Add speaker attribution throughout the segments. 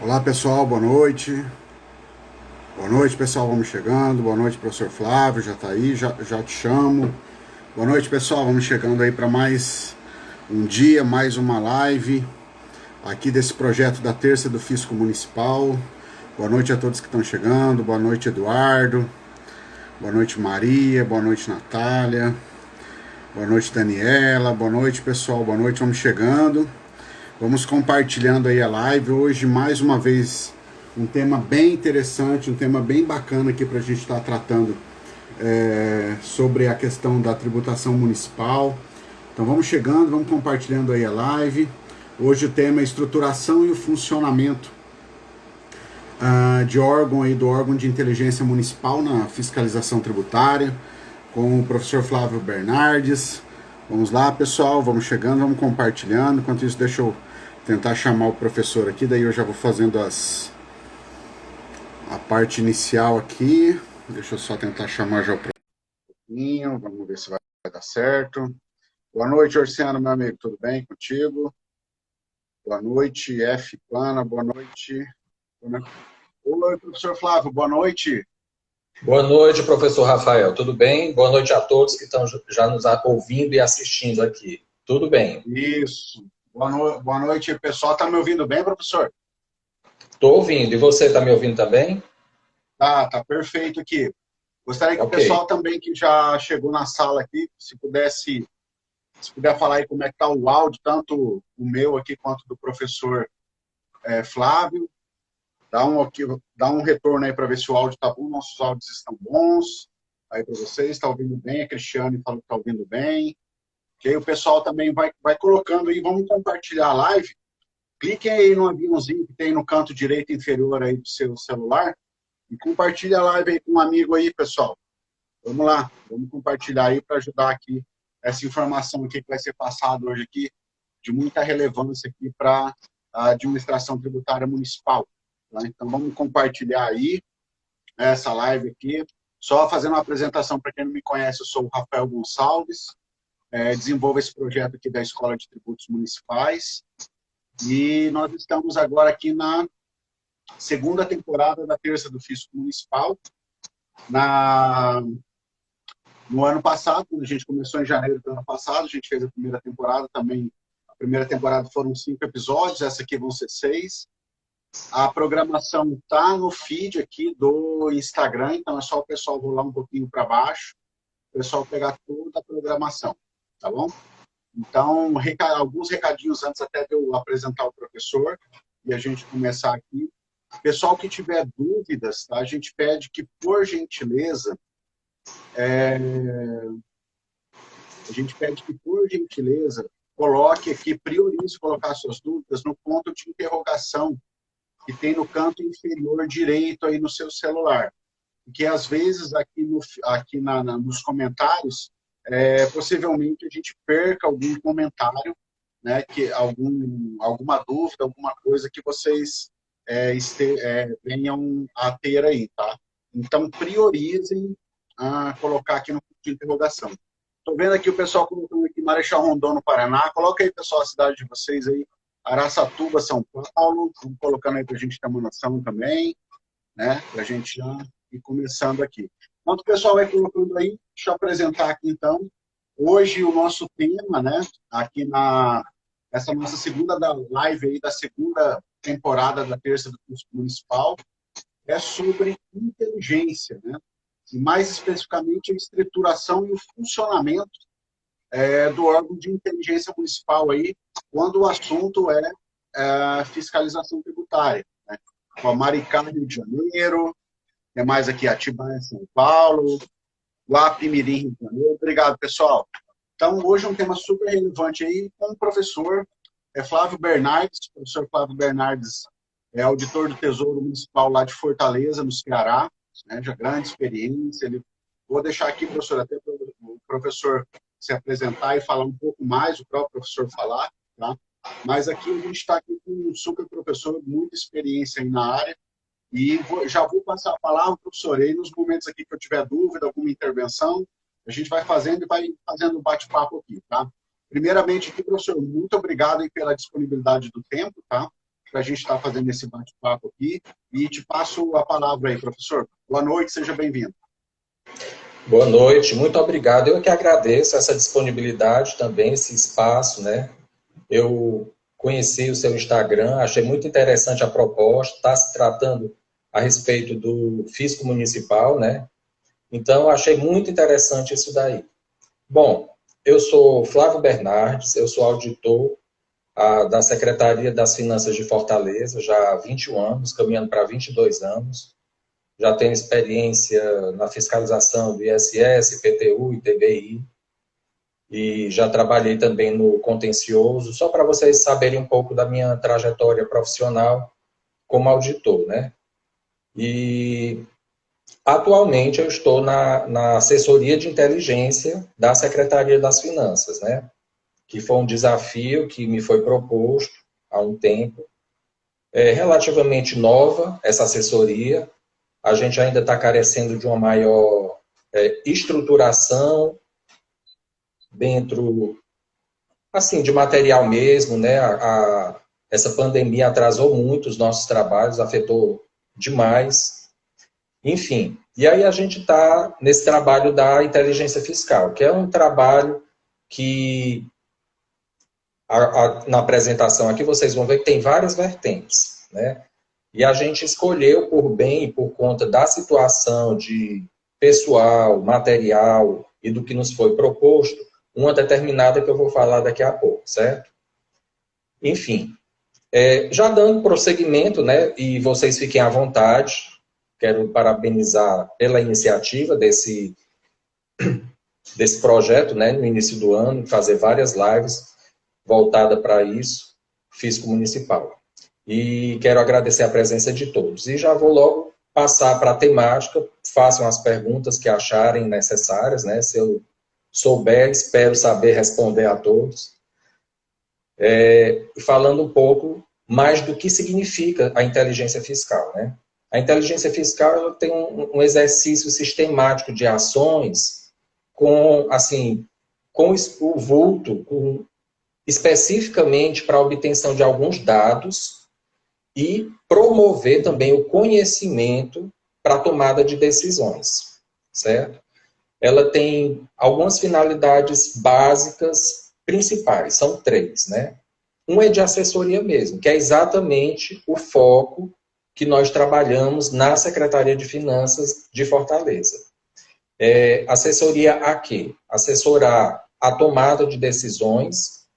Speaker 1: Olá pessoal, boa noite. Boa noite pessoal, vamos chegando. Boa noite professor Flávio, já está aí, já te chamo. Boa noite pessoal, vamos chegando aí para mais um dia, mais uma live aqui desse projeto da Terça do Fisco Municipal. Boa noite a todos que estão chegando, boa noite Eduardo, boa noite Maria, boa noite Natália, boa noite Daniela, boa noite pessoal, boa noite, vamos chegando. Vamos compartilhando aí a live. Hoje, mais uma vez, um tema bem interessante, um tema bem bacana aqui para a gente estar tratando sobre a questão da tributação municipal. Então vamos chegando, vamos compartilhando aí a live. Hoje o tema é estruturação e o funcionamento de órgão aí, do órgão de inteligência municipal na fiscalização tributária, com o professor Flávio Bernardes. Vamos lá, pessoal, vamos chegando, vamos compartilhando. Enquanto isso, deixa eu tentar chamar o professor aqui, daí eu já vou fazendo a parte inicial aqui. Deixa eu só tentar chamar já o professor. Vamos ver se vai dar certo. Boa noite, Orciano, meu amigo, tudo bem contigo? Boa noite, F. Plana, boa noite. Oi, professor Flávio, boa noite.
Speaker 2: Boa noite, professor Rafael. Tudo bem? Boa noite a todos que estão já nos ouvindo e assistindo aqui. Tudo bem?
Speaker 1: Isso. Boa noite, pessoal. Tá me ouvindo bem, professor?
Speaker 2: Estou ouvindo. E você está me ouvindo também?
Speaker 1: Tá perfeito aqui. Gostaria que o
Speaker 2: Ok.
Speaker 1: pessoal também que já chegou na sala aqui, se puder falar aí como é que tá o áudio, tanto o meu aqui quanto do professor Flávio. Dá um retorno aí para ver se o áudio tá bom, nossos áudios estão bons. Aí para vocês, está ouvindo bem? A Cristiane falou que está ouvindo bem. Ok, o pessoal também vai colocando aí, vamos compartilhar a live. Cliquem aí no aviãozinho que tem no canto direito inferior aí do seu celular e compartilhe a live aí com um amigo aí, pessoal. Vamos lá, vamos compartilhar aí para ajudar aqui essa informação aqui que vai ser passada hoje aqui, de muita relevância aqui para a administração tributária municipal. Tá? Então, vamos compartilhar aí essa live aqui. Só fazendo uma apresentação para quem não me conhece, eu sou o Rafael Gonçalves, desenvolvo esse projeto aqui da Escola de Tributos Municipais e nós estamos agora aqui na segunda temporada da Terça do Fisco Municipal. No ano passado, quando a gente começou em janeiro do ano passado, a gente fez a primeira temporada também. A primeira temporada foram 5 episódios, essa aqui vão ser 6. A programação está no feed aqui do Instagram, então é só o pessoal rolar um pouquinho para baixo, o pessoal pegar toda a programação, tá bom? Então, alguns recadinhos antes até de eu apresentar o professor e a gente começar aqui. Pessoal que tiver dúvidas, tá? A gente pede que, por gentileza, coloque aqui, priorize colocar suas dúvidas no ponto de interrogação que tem no canto inferior direito aí no seu celular. Porque, às vezes, nos comentários, possivelmente a gente perca algum comentário, né, alguma dúvida, alguma coisa que vocês venham a ter aí, tá? Então, priorizem colocar aqui no ponto de interrogação. Estou vendo aqui o pessoal colocando aqui Marechal Rondon, no Paraná. Coloca aí, pessoal, a cidade de vocês aí. Araçatuba, São Paulo. Vamos colocando aí para a gente ter uma noção também, né? Para a gente já ir começando aqui. Enquanto o pessoal vai colocando aí, deixa eu apresentar aqui, então. Hoje o nosso tema, né? Aqui essa nossa segunda live aí, da segunda temporada da Terça do Curso Municipal, é sobre inteligência, né? E mais especificamente a estruturação e o funcionamento do órgão de inteligência municipal aí, quando o assunto é fiscalização tributária. Né? O Maricá, Rio de Janeiro, tem mais aqui Atibaia, São Paulo, Guapimirim, Rio de Janeiro. Obrigado, pessoal. Então, hoje é um tema super relevante aí com o professor Flávio Bernardes. O professor Flávio Bernardes é auditor do Tesouro Municipal lá de Fortaleza, no Ceará, né, já grande experiência. Vou deixar aqui, professor, até para o professor se apresentar e falar um pouco mais, o próprio professor falar, tá? Mas aqui a gente está aqui com um super professor, muita experiência aí na área, e já vou passar a palavra, professor, aí nos momentos aqui que eu tiver dúvida, alguma intervenção, a gente vai fazendo e vai fazendo um bate-papo aqui, tá? Primeiramente aqui, professor, muito obrigado aí pela disponibilidade do tempo, tá? para a gente estar fazendo esse bate-papo aqui. E te passo a palavra aí, professor. Boa noite, seja bem-vindo.
Speaker 2: Boa noite, muito obrigado. Eu que agradeço essa disponibilidade também, esse espaço, né? Eu conheci o seu Instagram, achei muito interessante a proposta, está se tratando a respeito do fisco municipal, né? Então, achei muito interessante isso daí. Bom, eu sou Flávio Bernardes, eu sou auditor da Secretaria das Finanças de Fortaleza, já há 21 anos, caminhando para 22 anos. Já tenho experiência na fiscalização do ISS, IPTU e TBI. E já trabalhei também no contencioso, só para vocês saberem um pouco da minha trajetória profissional como auditor, né? E atualmente eu estou na assessoria de inteligência da Secretaria das Finanças, né? Que foi um desafio que me foi proposto há um tempo. É relativamente nova essa assessoria, a gente ainda está carecendo de uma maior estruturação dentro, assim, de material mesmo, né? Essa pandemia atrasou muito os nossos trabalhos, afetou demais. Enfim, e aí a gente está nesse trabalho da inteligência fiscal, que é um trabalho que, na apresentação aqui, vocês vão ver que tem várias vertentes, né? E a gente escolheu por bem e por conta da situação de pessoal, material e do que nos foi proposto, uma determinada que eu vou falar daqui a pouco, certo? Enfim, já dando prosseguimento, né, e vocês fiquem à vontade, quero parabenizar pela iniciativa desse projeto, né, no início do ano, fazer várias lives voltadas para isso, fisco municipal. E quero agradecer a presença de todos. E já vou logo passar para a temática, façam as perguntas que acharem necessárias, né, se eu souber, espero saber responder a todos. Falando um pouco mais do que significa a inteligência fiscal, né? A inteligência fiscal ela tem um exercício sistemático de ações com, assim, com o vulto, especificamente para a obtenção de alguns dados e promover também o conhecimento para a tomada de decisões, certo? Ela tem algumas finalidades básicas principais, são 3, né? Um é de assessoria mesmo, que é exatamente o foco que nós trabalhamos na Secretaria de Finanças de Fortaleza. Assessoria a quê? Assessorar a tomada de decisões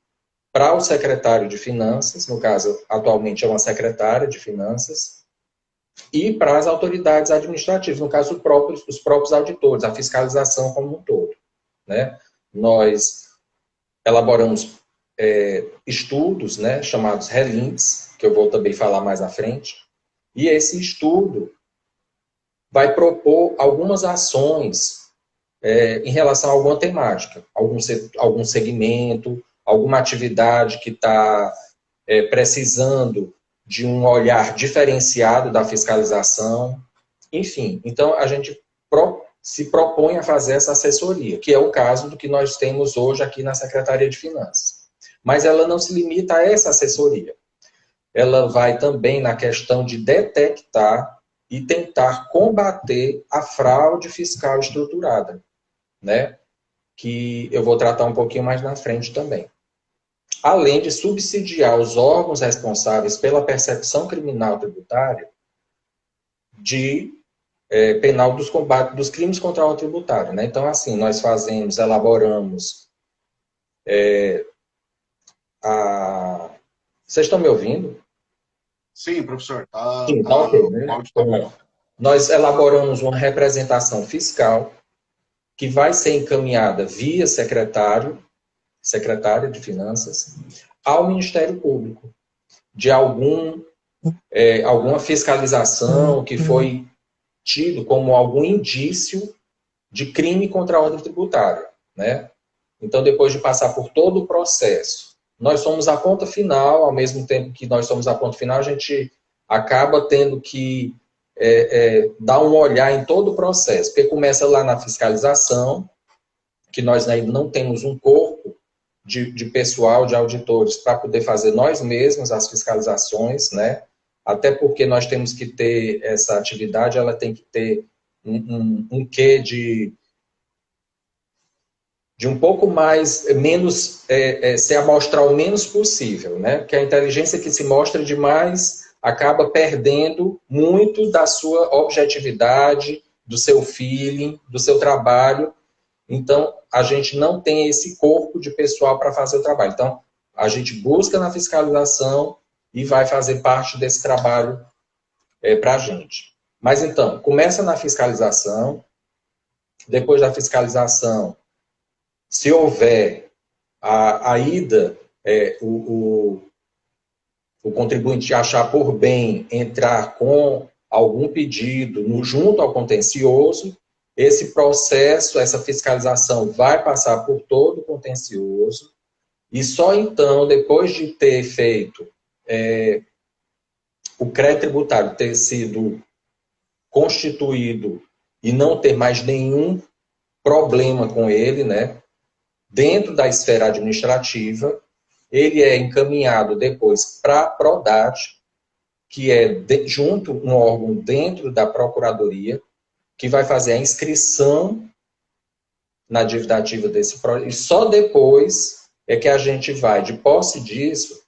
Speaker 2: para o secretário de Finanças, no caso, atualmente é uma secretária de Finanças, e para as autoridades administrativas, no caso, os próprios auditores, a fiscalização como um todo, né? Nós elaboramos estudos, né, chamados RELINTs, que eu vou também falar mais à frente, e esse estudo vai propor algumas ações em relação a alguma temática, algum segmento, alguma atividade que está precisando de um olhar diferenciado da fiscalização, enfim. Então, a gente se propõe a fazer essa assessoria, que é o caso do que nós temos hoje aqui na Secretaria de Finanças. Mas ela não se limita a essa assessoria. Ela vai também na questão de detectar e tentar combater a fraude fiscal estruturada, né? Que eu vou tratar um pouquinho mais na frente também. Além de subsidiar os órgãos responsáveis pela percepção criminal tributária de penal dos combates dos crimes contra o tributário, né? Então, assim, nós elaboramos Vocês estão me ouvindo?
Speaker 1: Sim, professor.
Speaker 2: Sim, tá ok, né? Então, nós elaboramos uma representação fiscal que vai ser encaminhada via secretária de Finanças, ao Ministério Público, de alguma fiscalização que foi tido como algum indício de crime contra a ordem tributária, né? Então, depois de passar por todo o processo, nós somos a ponta final, ao mesmo tempo que nós somos a ponta final, a gente acaba tendo que dar um olhar em todo o processo, porque começa lá na fiscalização, que nós ainda não temos um corpo de pessoal, de auditores, para poder fazer nós mesmos as fiscalizações, né? Até porque nós temos que ter essa atividade, ela tem que ter um quê de um pouco mais, menos, se amostrar o menos possível, né? Porque a inteligência que se mostra demais acaba perdendo muito da sua objetividade, do seu feeling, do seu trabalho. Então, a gente não tem esse corpo de pessoal para fazer o trabalho. Então, a gente busca na fiscalização e vai fazer parte desse trabalho para a gente. Mas, então, começa na fiscalização, depois da fiscalização, se houver a ida, o contribuinte achar por bem entrar com algum pedido junto ao contencioso, esse processo, essa fiscalização vai passar por todo o contencioso e só então, depois de ter feito o crédito tributário ter sido constituído e não ter mais nenhum problema com ele, né? Dentro da esfera administrativa, ele é encaminhado depois para a PRODAT, que é junto um órgão dentro da Procuradoria, que vai fazer a inscrição na dívida ativa desse projeto, e só depois é que a gente vai, de posse disso,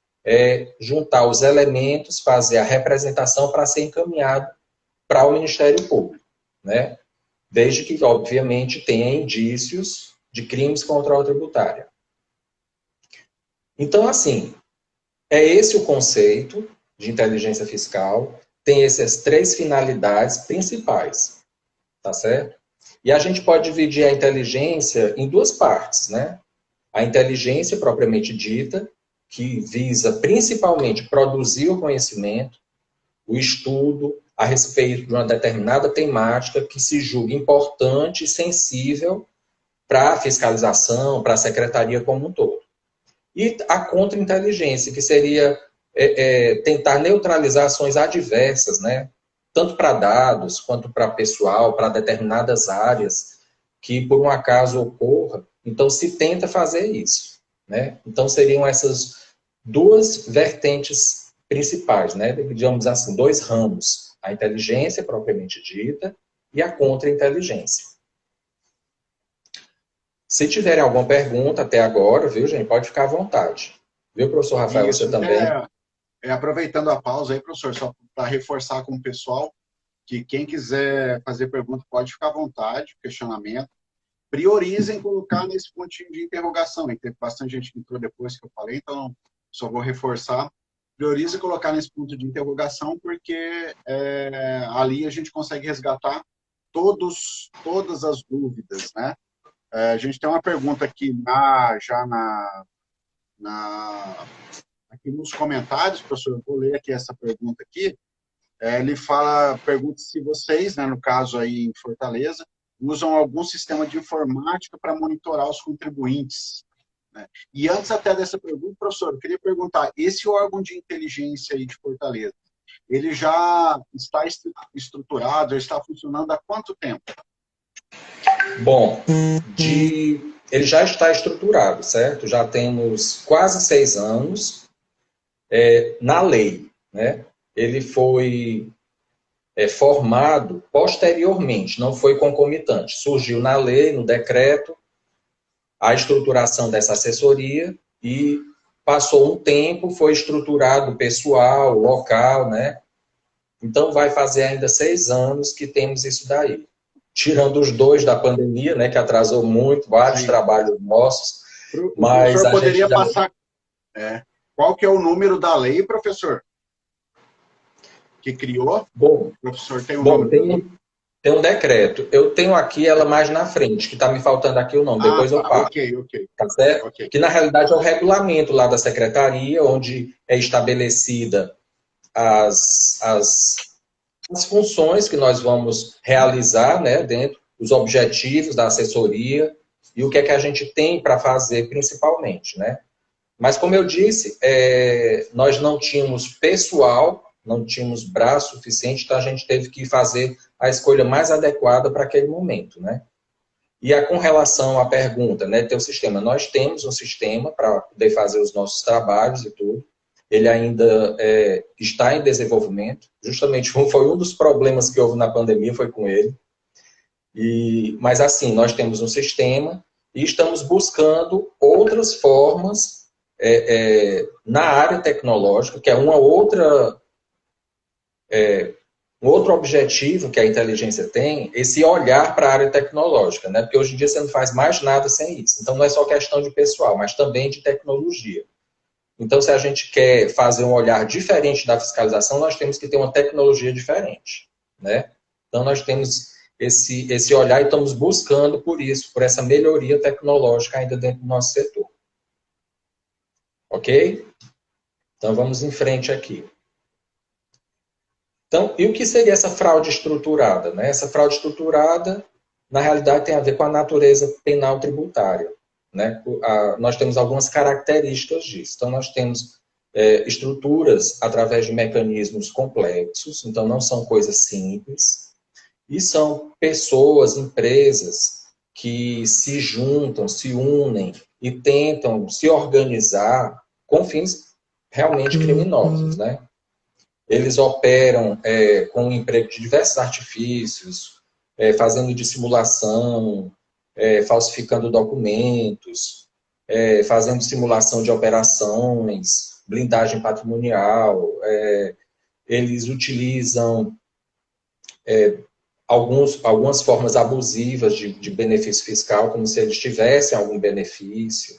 Speaker 2: juntar os elementos, fazer a representação para ser encaminhado para o Ministério Público, né? Desde que, obviamente, tenha indícios de crimes contra a tributária. Então, assim, é esse o conceito de inteligência fiscal, tem essas 3 finalidades principais, tá certo? E a gente pode dividir a inteligência em 2 partes, né? A inteligência propriamente dita, que visa principalmente produzir o conhecimento, o estudo a respeito de uma determinada temática que se julga importante e sensível para a fiscalização, para a secretaria como um todo. E a contra-inteligência, que seria tentar neutralizar ações adversas, né? Tanto para dados, quanto para pessoal, para determinadas áreas, que por um acaso ocorra. Então, se tenta fazer isso, né? Então, seriam essas 2 vertentes principais, né? Digamos assim, 2 ramos. A inteligência propriamente dita e a contra-inteligência. Se tiverem alguma pergunta até agora, viu, gente, pode ficar à vontade. Viu, professor Rafael,
Speaker 1: Isso,
Speaker 2: você também?
Speaker 1: Aproveitando a pausa aí, professor, só para reforçar com o pessoal, que quem quiser fazer pergunta pode ficar à vontade, questionamento. Priorizem colocar nesse pontinho de interrogação. E teve bastante gente que entrou depois que eu falei, então só vou reforçar. Priorize colocar nesse ponto de interrogação, porque ali a gente consegue resgatar todas as dúvidas, né? A gente tem uma pergunta aqui aqui nos comentários, professor, eu vou ler aqui essa pergunta aqui. Ele pergunta se vocês, né, no caso aí em Fortaleza, usam algum sistema de informática para monitorar os contribuintes, né? E antes até dessa pergunta, professor, eu queria perguntar, esse órgão de inteligência aí de Fortaleza, ele já está estruturado, já está funcionando há quanto tempo?
Speaker 2: Bom, ele já está estruturado, certo? Já temos quase 6 anos na lei, né? Ele foi formado posteriormente, não foi concomitante. Surgiu na lei, no decreto, a estruturação dessa assessoria e passou um tempo, foi estruturado o pessoal, o local, né? Então vai fazer ainda 6 anos que temos isso daí. Tirando os 2 da pandemia, né, que atrasou muito, vários trabalhos nossos. Mas
Speaker 1: o professor poderia passar... Qual que é o número da lei, professor? Que criou?
Speaker 2: Bom,
Speaker 1: o professor tem um número?
Speaker 2: Tem um decreto. Eu tenho aqui ela mais na frente, que está me faltando aqui o nome. Depois eu passo.
Speaker 1: Ok.
Speaker 2: Tá certo?
Speaker 1: Okay.
Speaker 2: Que na realidade é o regulamento lá da secretaria, onde é estabelecida as funções que nós vamos realizar, né, dentro dos objetivos da assessoria e o que é que a gente tem para fazer principalmente, né? Mas, como eu disse, nós não tínhamos pessoal, não tínhamos braço suficiente, então a gente teve que fazer a escolha mais adequada para aquele momento, né? E com relação à pergunta, né, ter o sistema, nós temos um sistema para poder fazer os nossos trabalhos e tudo. Ele ainda está em desenvolvimento. Justamente foi um dos problemas que houve na pandemia, foi com ele. Mas assim, nós temos um sistema e estamos buscando outras formas na área tecnológica, que é um outro objetivo que a inteligência tem, esse olhar para a área tecnológica, né? Porque hoje em dia você não faz mais nada sem isso. Então não é só questão de pessoal, mas também de tecnologia. Então, se a gente quer fazer um olhar diferente da fiscalização, nós temos que ter uma tecnologia diferente, né? Então, nós temos esse olhar e estamos buscando por isso, por essa melhoria tecnológica ainda dentro do nosso setor. Ok? Então, vamos em frente aqui. Então, e o que seria essa fraude estruturada, né? Essa fraude estruturada, na realidade, tem a ver com a natureza penal tributária. Né? Nós temos algumas características disso. Então, nós temos estruturas através de mecanismos complexos, então não são coisas simples, e são pessoas, empresas que se juntam, se unem e tentam se organizar com fins realmente criminosos. Né? Eles operam com o emprego de diversos artifícios, fazendo dissimulação, falsificando documentos, fazendo simulação de operações, blindagem patrimonial, eles utilizam algumas formas abusivas de benefício fiscal, como se eles tivessem algum benefício.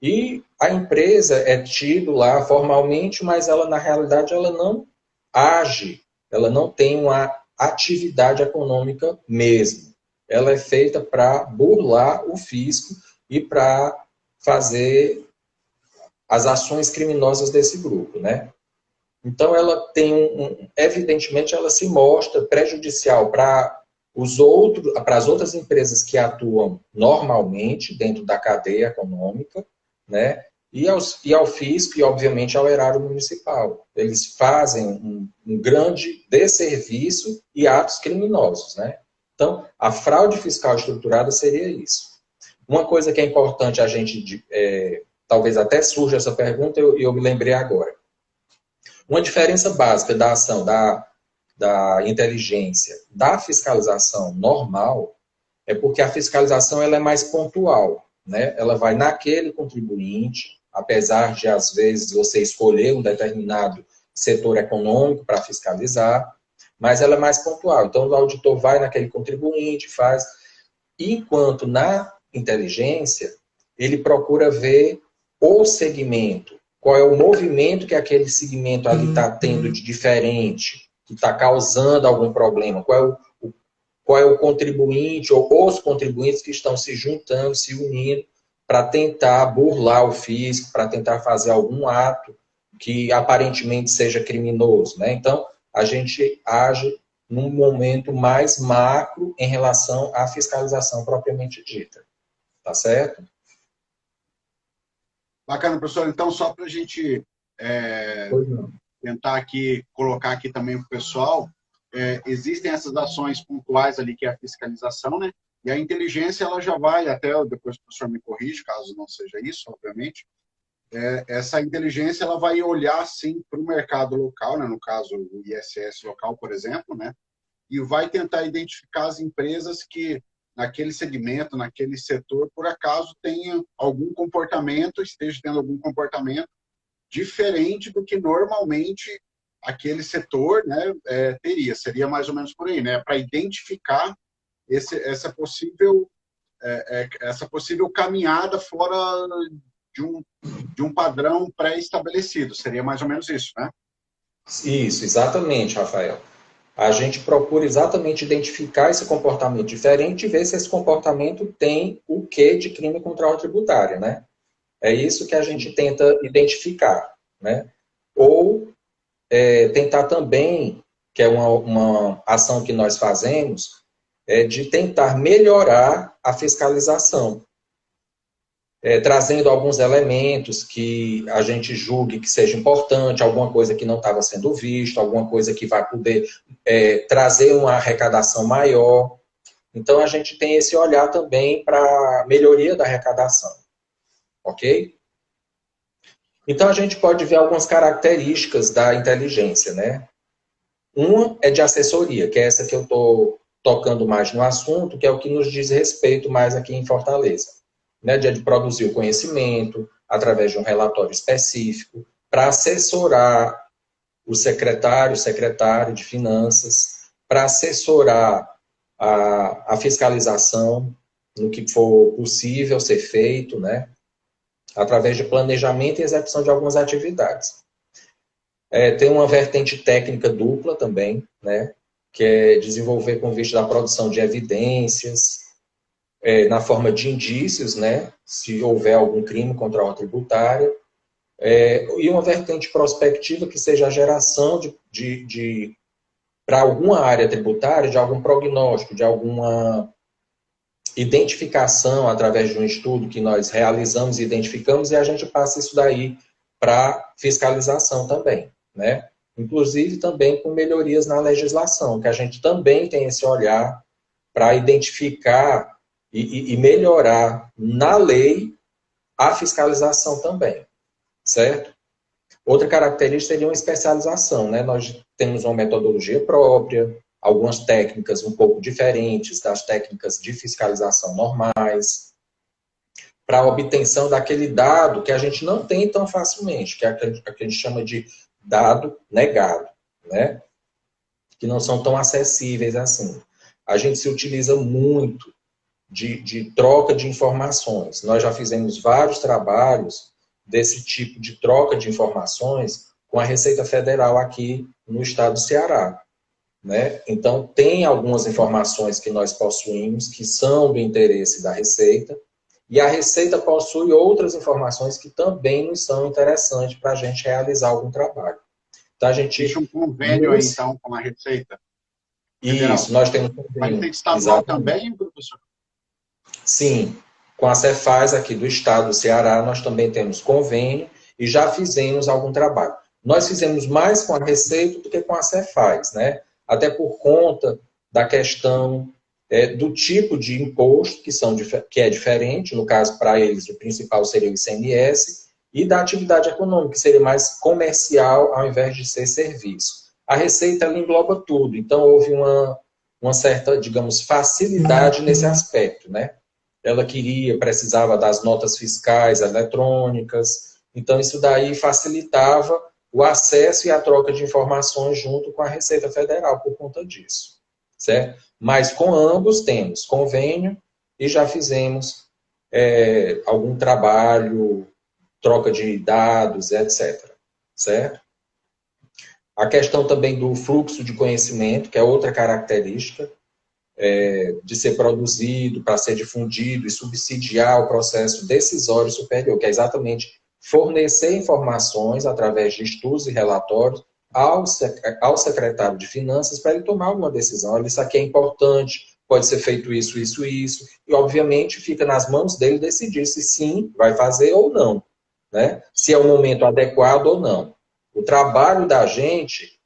Speaker 2: E a empresa é tida lá formalmente, mas ela, na realidade, ela não age, ela não tem uma atividade econômica mesmo. Ela é feita para burlar o fisco e para fazer as ações criminosas desse grupo, né? Então, ela tem evidentemente, ela se mostra prejudicial para as outras empresas que atuam normalmente dentro da cadeia econômica, né? E ao fisco e, obviamente, ao erário municipal. Eles fazem um grande desserviço e atos criminosos, né? Então, a fraude fiscal estruturada seria isso. Uma coisa que é importante a gente, talvez até surja essa pergunta, e eu me lembrei agora. Uma diferença básica da ação da inteligência da fiscalização normal é porque a fiscalização ela é mais pontual, né? Ela vai naquele contribuinte, apesar de, às vezes, você escolher um determinado setor econômico para fiscalizar, mas ela é mais pontual. Então, o auditor vai naquele contribuinte, faz. Enquanto na inteligência, ele procura ver o segmento, qual é o movimento que aquele segmento ali está tendo de diferente, que está causando algum problema, qual é o contribuinte ou os contribuintes que estão se juntando, se unindo, para tentar burlar o fisco, para tentar fazer algum ato que aparentemente seja criminoso, né? Então, a gente age num momento mais macro em relação à fiscalização propriamente dita. Tá certo?
Speaker 1: Bacana, professor. Então, só para a gente tentar aqui, colocar aqui também para o pessoal, existem essas ações pontuais ali, que é a fiscalização, né? E a inteligência, ela já vai, até depois o professor me corrige, caso não seja isso, obviamente, essa inteligência ela vai olhar, sim, para o mercado local, né? No caso, o ISS local, por exemplo, né? E vai tentar identificar as empresas que, naquele segmento, naquele setor, por acaso tenham algum comportamento, esteja tendo algum comportamento diferente do que normalmente aquele setor, né, teria. Seria mais ou menos por aí, né? Para identificar essa possível caminhada fora de um padrão pré-estabelecido. Seria mais ou menos isso, né?
Speaker 2: Isso, exatamente, Rafael. A gente procura exatamente identificar esse comportamento diferente e ver se esse comportamento tem o quê de crime contra a tributária, né? É isso que a gente tenta identificar, né? Ou tentar também, que é uma ação que nós fazemos, de tentar melhorar a fiscalização, trazendo alguns elementos que a gente julgue que seja importante, alguma coisa que não estava sendo vista, alguma coisa que vai poder trazer uma arrecadação maior. Então, a gente tem esse olhar também para melhoria da arrecadação, ok? Então, a gente pode ver algumas características da inteligência, né? Uma é de assessoria, que é essa que eu estou tocando mais no assunto, que é o que nos diz respeito mais aqui em Fortaleza. Né? De produzir o conhecimento através de um relatório específico, para assessorar o secretário de finanças, para assessorar a fiscalização no que for possível ser feito, né? Através de planejamento e execução de algumas atividades. Tem uma vertente técnica dupla também, né? Que é desenvolver com vista da produção de evidências, na forma de indícios, né? Se houver algum crime contra a ordem tributária, e uma vertente prospectiva que seja a geração para alguma área tributária, de algum prognóstico, de alguma identificação através de um estudo que nós realizamos e identificamos, e a gente passa isso daí para fiscalização também, né? Inclusive também com melhorias na legislação, que a gente também tem esse olhar para identificar e melhorar na lei a fiscalização também, certo? Outra característica seria uma especialização, né? Nós temos uma metodologia própria, algumas técnicas um pouco diferentes das técnicas de fiscalização normais, para a obtenção daquele dado que a gente não tem tão facilmente, que é aquele que a gente chama de dado negado, né? Que não são tão acessíveis assim. A gente se utiliza muito de troca de informações. Nós já fizemos vários trabalhos desse tipo de troca de informações com a Receita Federal aqui no estado do Ceará. Né? Então, tem algumas informações que nós possuímos que são do interesse da Receita, e a Receita possui outras informações que também nos são interessantes para a gente realizar algum trabalho. Então, a gente...
Speaker 1: Existe um convênio aí, então, com a Receita Federal.
Speaker 2: Isso, nós temos um
Speaker 1: Mas
Speaker 2: convênio.
Speaker 1: tem estadual
Speaker 2: Exatamente.
Speaker 1: também, professor?
Speaker 2: Sim, com a Cefaz aqui do estado do Ceará, nós também temos convênio e já fizemos algum trabalho. Nós fizemos mais com a Receita do que com a Cefaz, né? Até por conta da questão do tipo de imposto que é diferente, no caso, para eles, o principal seria o ICMS, e da atividade econômica, que seria mais comercial ao invés de ser serviço. A Receita ela engloba tudo, então houve uma certa, digamos, facilidade nesse aspecto, né? Ela precisava das notas fiscais eletrônicas, então isso daí facilitava o acesso e a troca de informações junto com a Receita Federal por conta disso, certo? Mas com ambos temos convênio e já fizemos algum trabalho, troca de dados, etc, certo? A questão também do fluxo de conhecimento, que é outra característica, de ser produzido, para ser difundido e subsidiar o processo decisório superior, que é exatamente fornecer informações através de estudos e relatórios ao secretário de Finanças para ele tomar alguma decisão. Olha, isso aqui é importante, pode ser feito isso, isso e isso, e obviamente fica nas mãos dele decidir se sim, vai fazer ou não, né? Se é o momento adequado ou não. O trabalho da gente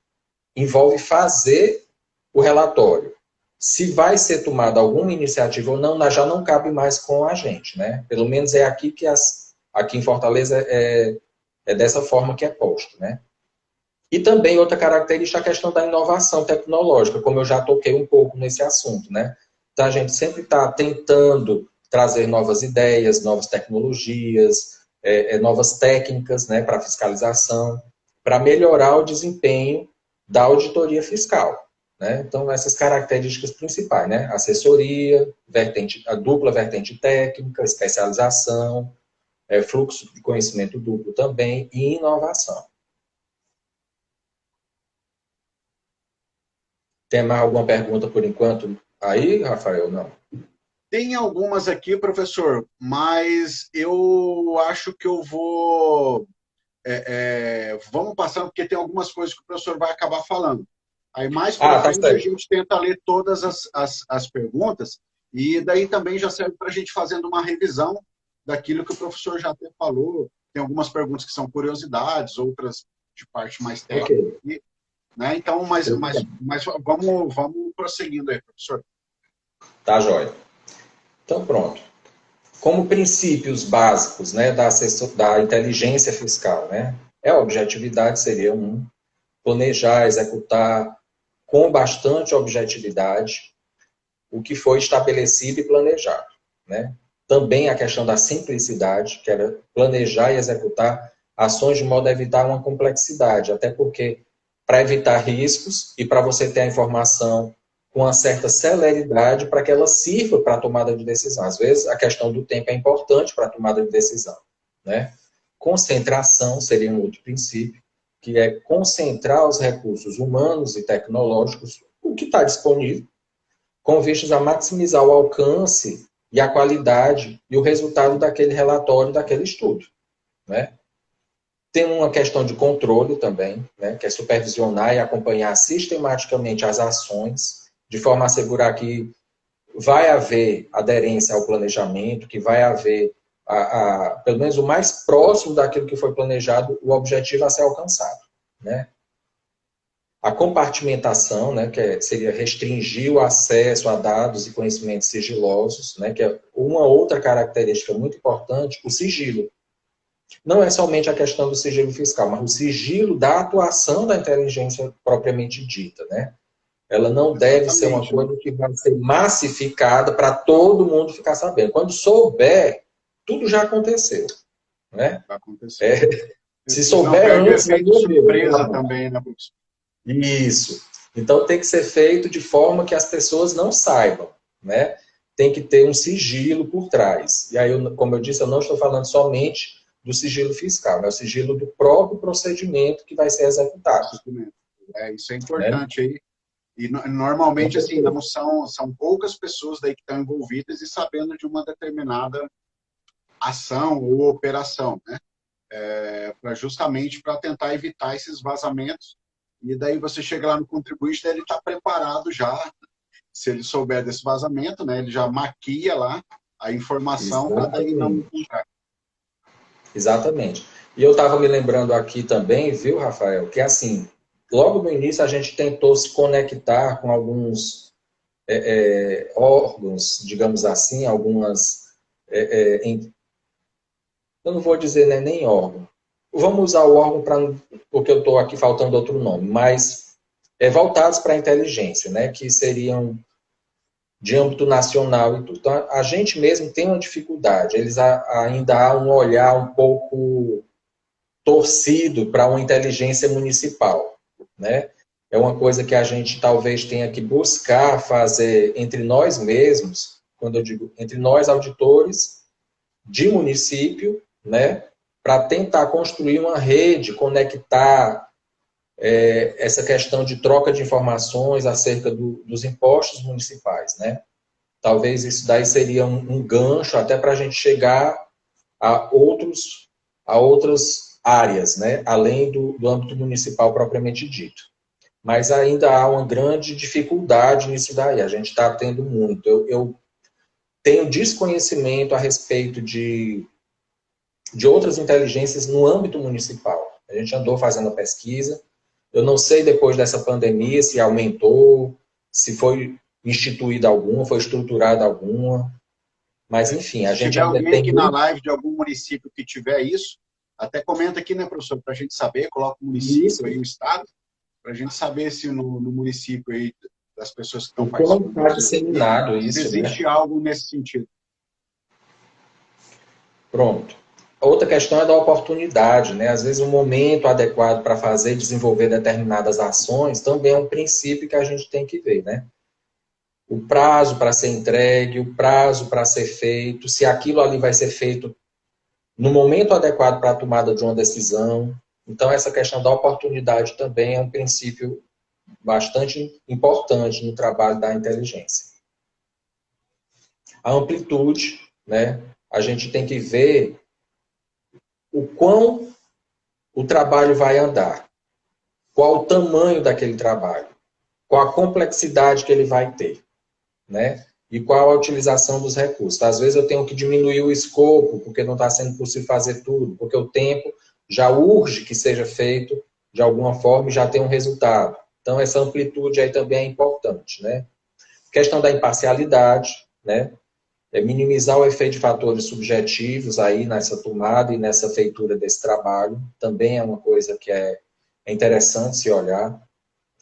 Speaker 2: envolve fazer o relatório. Se vai ser tomada alguma iniciativa ou não, já não cabe mais com a gente, né? Pelo menos é aqui que aqui em Fortaleza é dessa forma que é posto, né? E também outra característica é a questão da inovação tecnológica, como eu já toquei um pouco nesse assunto, né? Então a gente sempre está tentando trazer novas ideias, novas tecnologias, novas técnicas, né, para fiscalização, para melhorar o desempenho da auditoria fiscal. Né? Então, essas características principais, né? Assessoria, a dupla vertente técnica, especialização, fluxo de conhecimento duplo também e inovação. Tem mais alguma pergunta por enquanto aí, Rafael? Não.
Speaker 1: Tem algumas aqui, professor, mas eu acho que eu vou... vamos passando, porque tem algumas coisas que o professor vai acabar falando. Aí mais para frente a gente tenta ler todas as perguntas e daí também já serve para a gente fazendo uma revisão daquilo que o professor já até falou. Tem algumas perguntas que são curiosidades, outras de parte mais técnica. Okay. Né? Então, mas vamos prosseguindo aí, professor.
Speaker 2: Tá, joia? Então, pronto. Como princípios básicos, né, da inteligência fiscal, né? A objetividade seria um, planejar, executar com bastante objetividade o que foi estabelecido e planejado, né? Também a questão da simplicidade, que era planejar e executar ações de modo a evitar uma complexidade, até porque para evitar riscos e para você ter a informação com uma certa celeridade para que ela sirva para a tomada de decisão. Às vezes, a questão do tempo é importante para a tomada de decisão, né? Concentração seria um outro princípio, que é concentrar os recursos humanos e tecnológicos, o que está disponível, com vistas a maximizar o alcance e a qualidade e o resultado daquele relatório, daquele estudo, né? Tem uma questão de controle também, né, que é supervisionar e acompanhar sistematicamente as ações, de forma a assegurar que vai haver aderência ao planejamento, que vai haver, pelo menos o mais próximo daquilo que foi planejado, o objetivo a ser alcançado, né? A compartimentação, né, seria restringir o acesso a dados e conhecimentos sigilosos, né, que é uma outra característica muito importante, o sigilo. Não é somente a questão do sigilo fiscal, mas o sigilo da atuação da inteligência propriamente dita, né? Ela não deve ser uma coisa que vai ser massificada para todo mundo ficar sabendo. Quando souber, tudo já aconteceu, né?
Speaker 1: Vai acontecer.
Speaker 2: Se souber antes,
Speaker 1: vai ter surpresa também, né, professor?
Speaker 2: Isso. Então tem que ser feito de forma que as pessoas não saibam, né? Tem que ter um sigilo por trás. E aí, como eu disse, eu não estou falando somente do sigilo fiscal, é o sigilo do próprio procedimento que vai ser executado.
Speaker 1: Isso é importante aí. E normalmente, assim, não são poucas pessoas daí que estão envolvidas e sabendo de uma determinada ação ou operação, né? Justamente para tentar evitar esses vazamentos. E daí você chega lá no contribuinte, ele está preparado já, se ele souber desse vazamento, né? Ele já maquia lá a informação para daí não encontrar.
Speaker 2: Exatamente. E eu estava me lembrando aqui também, viu, Rafael, que assim, logo no início a gente tentou se conectar com alguns órgãos, digamos assim, algumas... eu não vou dizer, né, nem órgão. Vamos usar o órgão porque eu estou aqui faltando outro nome, mas voltados para a inteligência, né, que seriam de âmbito nacional e tudo. Então, a gente mesmo tem uma dificuldade. Eles ainda há um olhar um pouco torcido para uma inteligência municipal, né? É uma coisa que a gente talvez tenha que buscar fazer entre nós mesmos, quando eu digo entre nós auditores de município, né? Para tentar construir uma rede, conectar essa questão de troca de informações acerca dos impostos municipais, né? Talvez isso daí seria um gancho até para a gente chegar a outras áreas, né? Além do âmbito municipal propriamente dito. Mas ainda há uma grande dificuldade nisso daí, a gente está tendo muito. Eu tenho desconhecimento a respeito de outras inteligências no âmbito municipal. A gente andou fazendo a pesquisa, eu não sei depois dessa pandemia se aumentou, se foi instituída alguma, foi estruturada alguma, mas enfim, a gente ainda tem...
Speaker 1: Se tiver alguém aqui na live de algum município que tiver isso, até comenta aqui, né, professor, para a gente saber, coloca o município aí, o estado, para a gente saber se no município aí, das pessoas que estão participando,
Speaker 2: como está disseminado isso,
Speaker 1: se existe,
Speaker 2: né?
Speaker 1: algo nesse sentido.
Speaker 2: Pronto. Outra questão é da oportunidade, né? Às vezes o momento adequado para fazer e desenvolver determinadas ações também é um princípio que a gente tem que ver, né? O prazo para ser entregue, o prazo para ser feito, se aquilo ali vai ser feito no momento adequado para a tomada de uma decisão. Então, essa questão da oportunidade também é um princípio bastante importante no trabalho da inteligência. A amplitude, né? A gente tem que ver o quão o trabalho vai andar, qual o tamanho daquele trabalho, qual a complexidade que ele vai ter, né? E qual a utilização dos recursos. Às vezes eu tenho que diminuir o escopo, porque não está sendo possível fazer tudo, porque o tempo já urge que seja feito de alguma forma e já tem um resultado. Então, essa amplitude aí também é importante, né? Questão da imparcialidade, né? Minimizar o efeito de fatores subjetivos aí nessa tomada e nessa feitura desse trabalho, também é uma coisa que é interessante se olhar.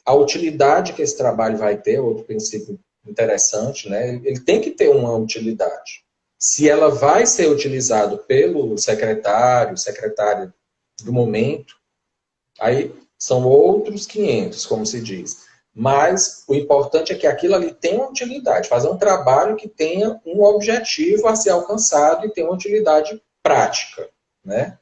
Speaker 2: A utilidade que esse trabalho vai ter, outro princípio interessante, né? Ele tem que ter uma utilidade. Se ela vai ser utilizada pelo secretária do momento, aí são outros 500, como se diz. Mas o importante é que aquilo ali tenha uma utilidade, fazer um trabalho que tenha um objetivo a ser alcançado e tenha uma utilidade prática, né?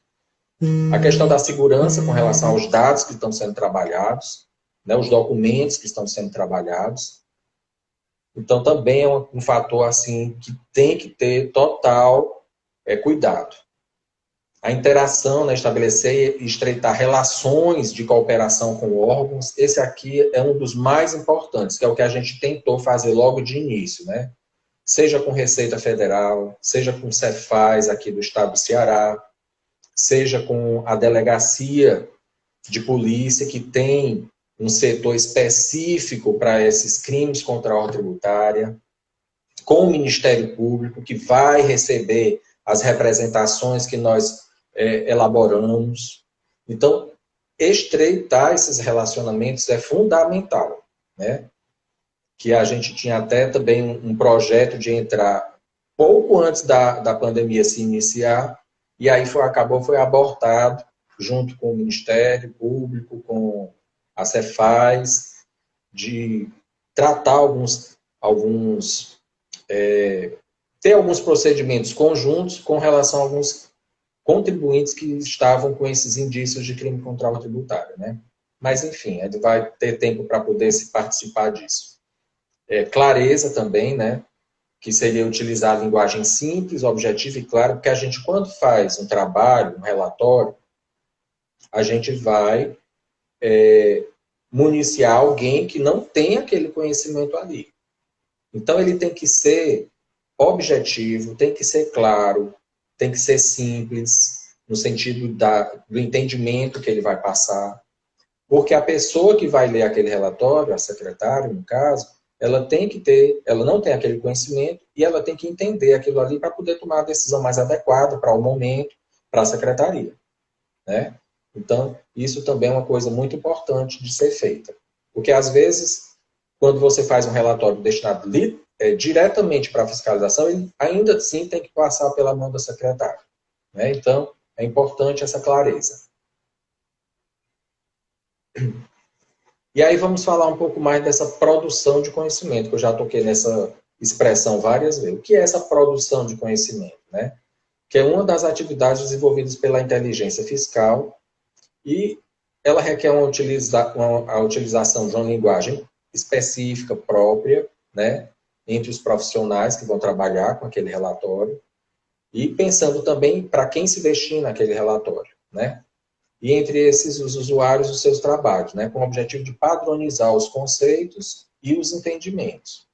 Speaker 2: A questão da segurança com relação aos dados que estão sendo trabalhados, né, os documentos que estão sendo trabalhados. Então, também é um fator assim que tem que ter total cuidado. A interação, né, estabelecer e estreitar relações de cooperação com órgãos, esse aqui é um dos mais importantes, que é o que a gente tentou fazer logo de início, né? Seja com Receita Federal, seja com o Cefaz aqui do estado do Ceará, seja com a delegacia de polícia, que tem um setor específico para esses crimes contra a ordem tributária, com o Ministério Público, que vai receber as representações que nós elaboramos. Então, estreitar esses relacionamentos é fundamental, né? Que a gente tinha até também um projeto de entrar pouco antes da pandemia se iniciar, e aí foi abortado, junto com o Ministério Público, com a Cefaz, de tratar ter alguns procedimentos conjuntos com relação a alguns contribuintes que estavam com esses indícios de crime contra a ordem tributária, né? Mas, enfim, ele vai ter tempo para poder se participar disso. Clareza também, né? Que seria utilizar a linguagem simples, objetiva e clara, porque a gente, quando faz um trabalho, um relatório, a gente vai municiar alguém que não tem aquele conhecimento ali. Então, ele tem que ser objetivo, tem que ser claro, tem que ser simples, no sentido do entendimento que ele vai passar. Porque a pessoa que vai ler aquele relatório, a secretária, no caso, ela não tem aquele conhecimento e ela tem que entender aquilo ali para poder tomar a decisão mais adequada para o momento, para a secretaria, né? Então, isso também é uma coisa muito importante de ser feita. Porque, às vezes, quando você faz um relatório destinado diretamente para a fiscalização, ele ainda assim tem que passar pela mão da secretária, né? Então, é importante essa clareza. E aí vamos falar um pouco mais dessa produção de conhecimento, que eu já toquei nessa expressão várias vezes. O que é essa produção de conhecimento, né? Que é uma das atividades desenvolvidas pela inteligência fiscal e ela requer a utilização de uma linguagem específica, própria, né? Entre os profissionais que vão trabalhar com aquele relatório e pensando também para quem se destina aquele relatório, né? E entre esses, os usuários dos seus trabalhos, né? Com o objetivo de padronizar os conceitos e os entendimentos.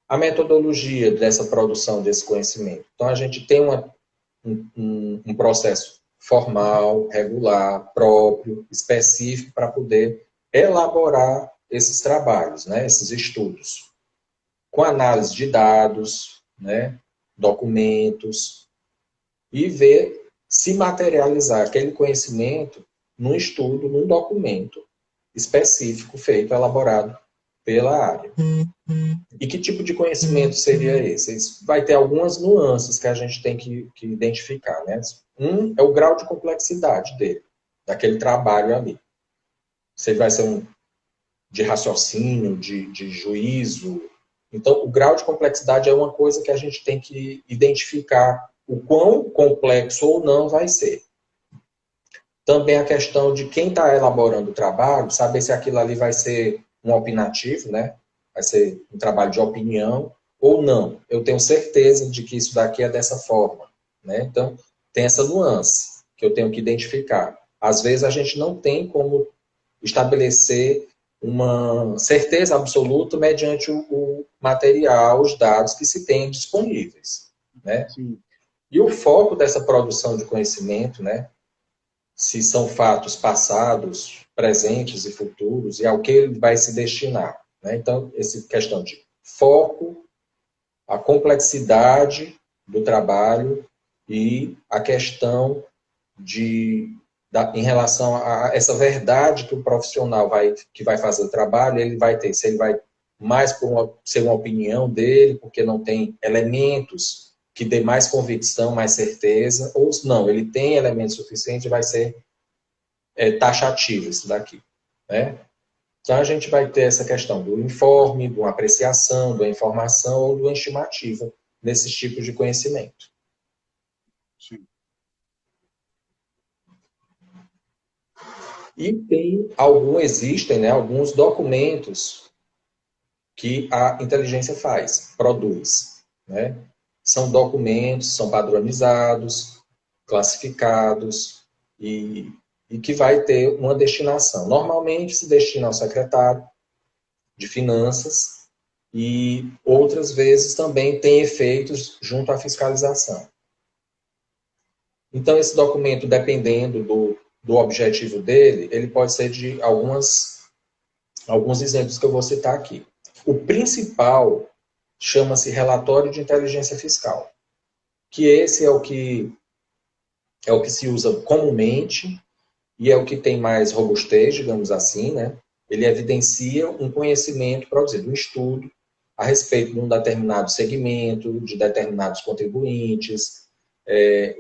Speaker 2: A metodologia dessa produção desse conhecimento. Então, a gente tem um processo formal, regular, próprio, específico, para poder elaborar esses trabalhos, né? Esses estudos. Com análise de dados, né? Documentos, e ver se materializar aquele conhecimento num estudo, num documento específico, feito, elaborado pela área. E que tipo de conhecimento seria esse? Vai ter algumas nuances que a gente tem que identificar, né? Um é o grau de complexidade dele, daquele trabalho ali. Se vai ser de raciocínio, de juízo. Então, o grau de complexidade é uma coisa que a gente tem que identificar o quão complexo ou não vai ser. Também a questão de quem está elaborando o trabalho, saber se aquilo ali vai ser um opinativo, né? Vai ser um trabalho de opinião ou não. Eu tenho certeza de que isso daqui é dessa forma, né? Então, tem essa nuance que eu tenho que identificar. Às vezes, a gente não tem como estabelecer uma certeza absoluta mediante o material, os dados que se tem disponíveis, né?
Speaker 1: Sim.
Speaker 2: E o foco dessa produção de conhecimento, né? Se são fatos passados, presentes e futuros, e ao que ele vai se destinar, né? Então, essa questão de foco, a complexidade do trabalho e a questão em relação a essa verdade que o profissional que vai fazer o trabalho, ele vai ter. Se ele vai mais por ser uma opinião dele, porque não tem elementos que dê mais convicção, mais certeza, ou não, ele tem elementos suficientes e vai ser taxativo isso daqui, né? Então, a gente vai ter essa questão do informe, de uma apreciação, da informação ou de uma estimativa nesses tipos de conhecimento.
Speaker 1: Sim.
Speaker 2: E existem, né, alguns documentos que a inteligência produz, né? São documentos, são padronizados, classificados e que vai ter uma destinação. Normalmente se destina ao secretário de finanças e outras vezes também tem efeitos junto à fiscalização. Então esse documento, dependendo do objetivo dele, ele pode ser de alguns exemplos que eu vou citar aqui. O principal chama-se relatório de inteligência fiscal, que esse é o que se usa comumente e é o que tem mais robustez, digamos assim, né? Ele evidencia um conhecimento produzido, um estudo a respeito de um determinado segmento, de determinados contribuintes,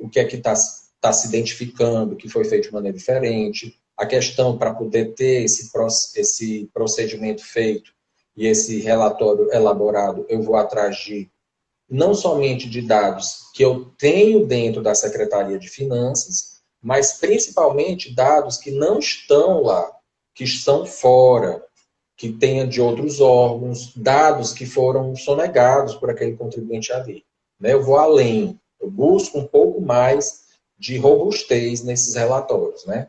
Speaker 2: o que é que está se identificando, que foi feito de maneira diferente, a questão para poder ter esse procedimento feito e esse relatório elaborado, eu vou atrás de não somente de dados que eu tenho dentro da Secretaria de Finanças, mas principalmente dados que não estão lá, que estão fora, que tenha de outros órgãos, dados que foram sonegados por aquele contribuinte ali. Eu vou além, eu busco um pouco mais de robustez nesses relatórios, né?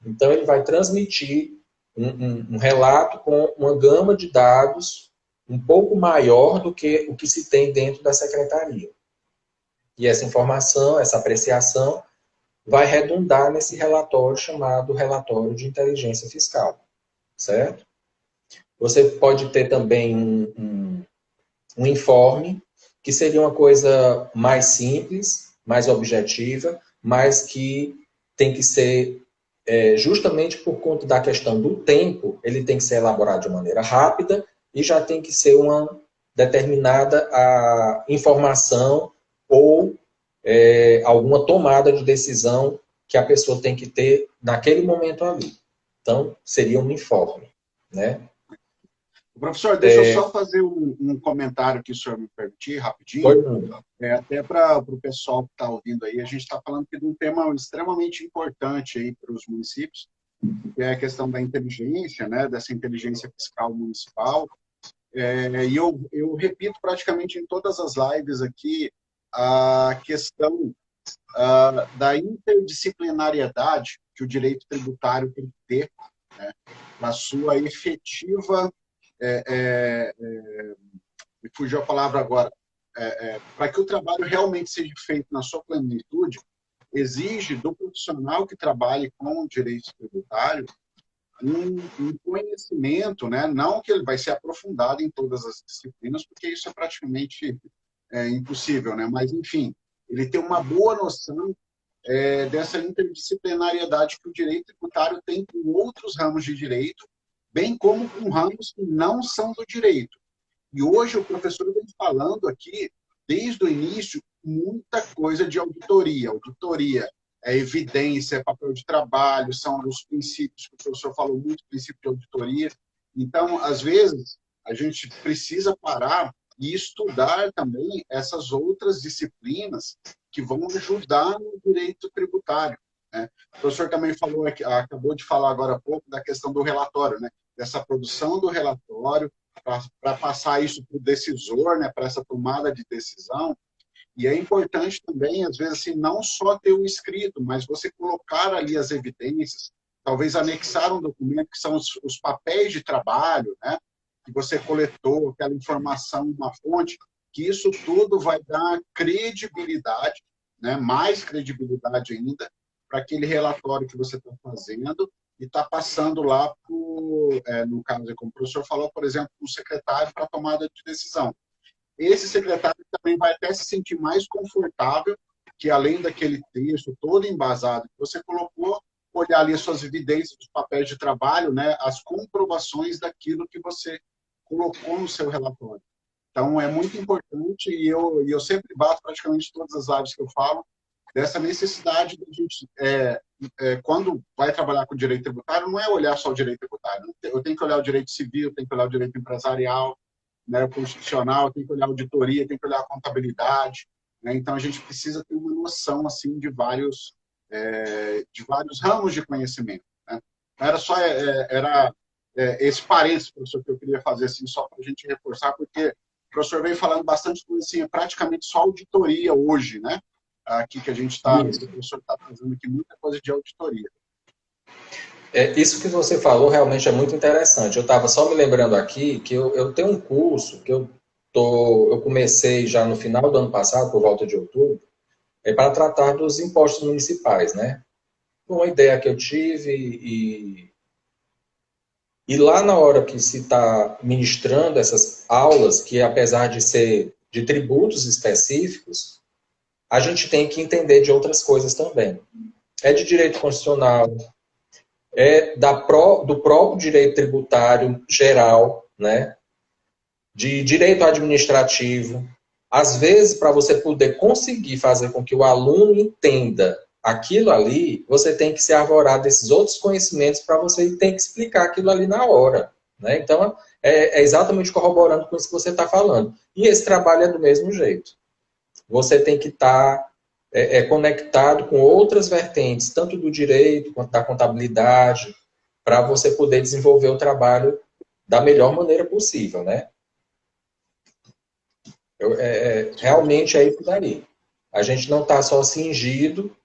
Speaker 2: Então, ele vai transmitir um relato com uma gama de dados um pouco maior do que o que se tem dentro da secretaria. E essa informação, essa apreciação, vai redundar nesse relatório chamado relatório de inteligência fiscal, certo? Você pode ter também um informe, que seria uma coisa mais simples, mais objetiva, mas que tem que ser, justamente por conta da questão do tempo, ele tem que ser elaborado de maneira rápida e já tem que ser uma determinada informação ou alguma tomada de decisão que a pessoa tem que ter naquele momento ali. Então, seria um informe, né?
Speaker 1: Professor, deixa eu só fazer um comentário que o senhor me permitir, rapidinho. Até para o pessoal que está ouvindo aí, a gente está falando aqui de um tema extremamente importante aí para os municípios, que é a questão da inteligência, né, dessa inteligência fiscal municipal. E eu repito praticamente em todas as lives aqui a questão da interdisciplinariedade que o direito tributário tem que ter, né, na sua efetiva... me fugiu a palavra agora, para que o trabalho realmente seja feito na sua plenitude, exige do profissional que trabalhe com o direito tributário um conhecimento, né? Não que ele vai ser aprofundado em todas as disciplinas, porque isso é praticamente impossível, né? Mas, enfim, ele tem uma boa noção dessa interdisciplinariedade que o direito tributário tem com outros ramos de direito, bem como com ramos que não são do direito. E hoje o professor vem falando aqui, desde o início, muita coisa de auditoria. Auditoria é evidência, é papel de trabalho, são os princípios que o professor falou muito, princípio de auditoria. Então, às vezes, a gente precisa parar e estudar também essas outras disciplinas que vão ajudar no direito tributário, né? O professor também falou, acabou de falar agora há pouco da questão do relatório, né? Dessa produção do relatório, para passar isso para o decisor, né? Para essa tomada de decisão. E é importante também, às vezes, assim, não só ter o escrito, mas você colocar ali as evidências, talvez anexar um documento, que são os papéis de trabalho, né? Que você coletou, aquela informação, uma fonte, que isso tudo vai dar credibilidade, né? Mais credibilidade ainda, para aquele relatório que você está fazendo, e está passando lá, no caso, como o professor falou, por exemplo, o secretário para tomada de decisão. Esse secretário também vai até se sentir mais confortável, que além daquele texto todo embasado que você colocou, olhar ali as suas evidências, os papéis de trabalho, né, as comprovações daquilo que você colocou no seu relatório. Então, é muito importante, e eu sempre bato praticamente todas as lives que eu falo, dessa necessidade de a gente, quando vai trabalhar com direito tributário, não é olhar só o direito tributário. Eu tenho que olhar o direito civil, tenho que olhar o direito empresarial, né, o constitucional, tem que olhar a auditoria, tem que olhar a contabilidade, né? Então a gente precisa ter uma noção assim de vários ramos de conhecimento, né? Era só esse parênteses, professor, que eu queria fazer assim só para a gente reforçar, porque o professor veio falando bastante coisa assim, é praticamente só auditoria hoje, né? Aqui que a gente está, o professor está fazendo aqui muita coisa de auditoria.
Speaker 2: Isso que você falou realmente é muito interessante. Eu estava só me lembrando aqui que eu tenho um curso que eu comecei já no final do ano passado, por volta de outubro, para tratar dos impostos municipais, né? Uma ideia que eu tive e lá na hora que se está ministrando essas aulas, que apesar de ser de tributos específicos, a gente tem que entender de outras coisas também. É de direito constitucional, do próprio direito tributário geral, né? De direito administrativo. Às vezes, para você poder conseguir fazer com que o aluno entenda aquilo ali, você tem que se arvorar desses outros conhecimentos para você ter que explicar aquilo ali na hora, né? Então, é exatamente corroborando com isso que você está falando. E esse trabalho é do mesmo jeito. Você tem que estar conectado com outras vertentes, tanto do direito quanto da contabilidade, para você poder desenvolver o trabalho da melhor maneira possível, né? Realmente é isso daí. A gente não está só cingido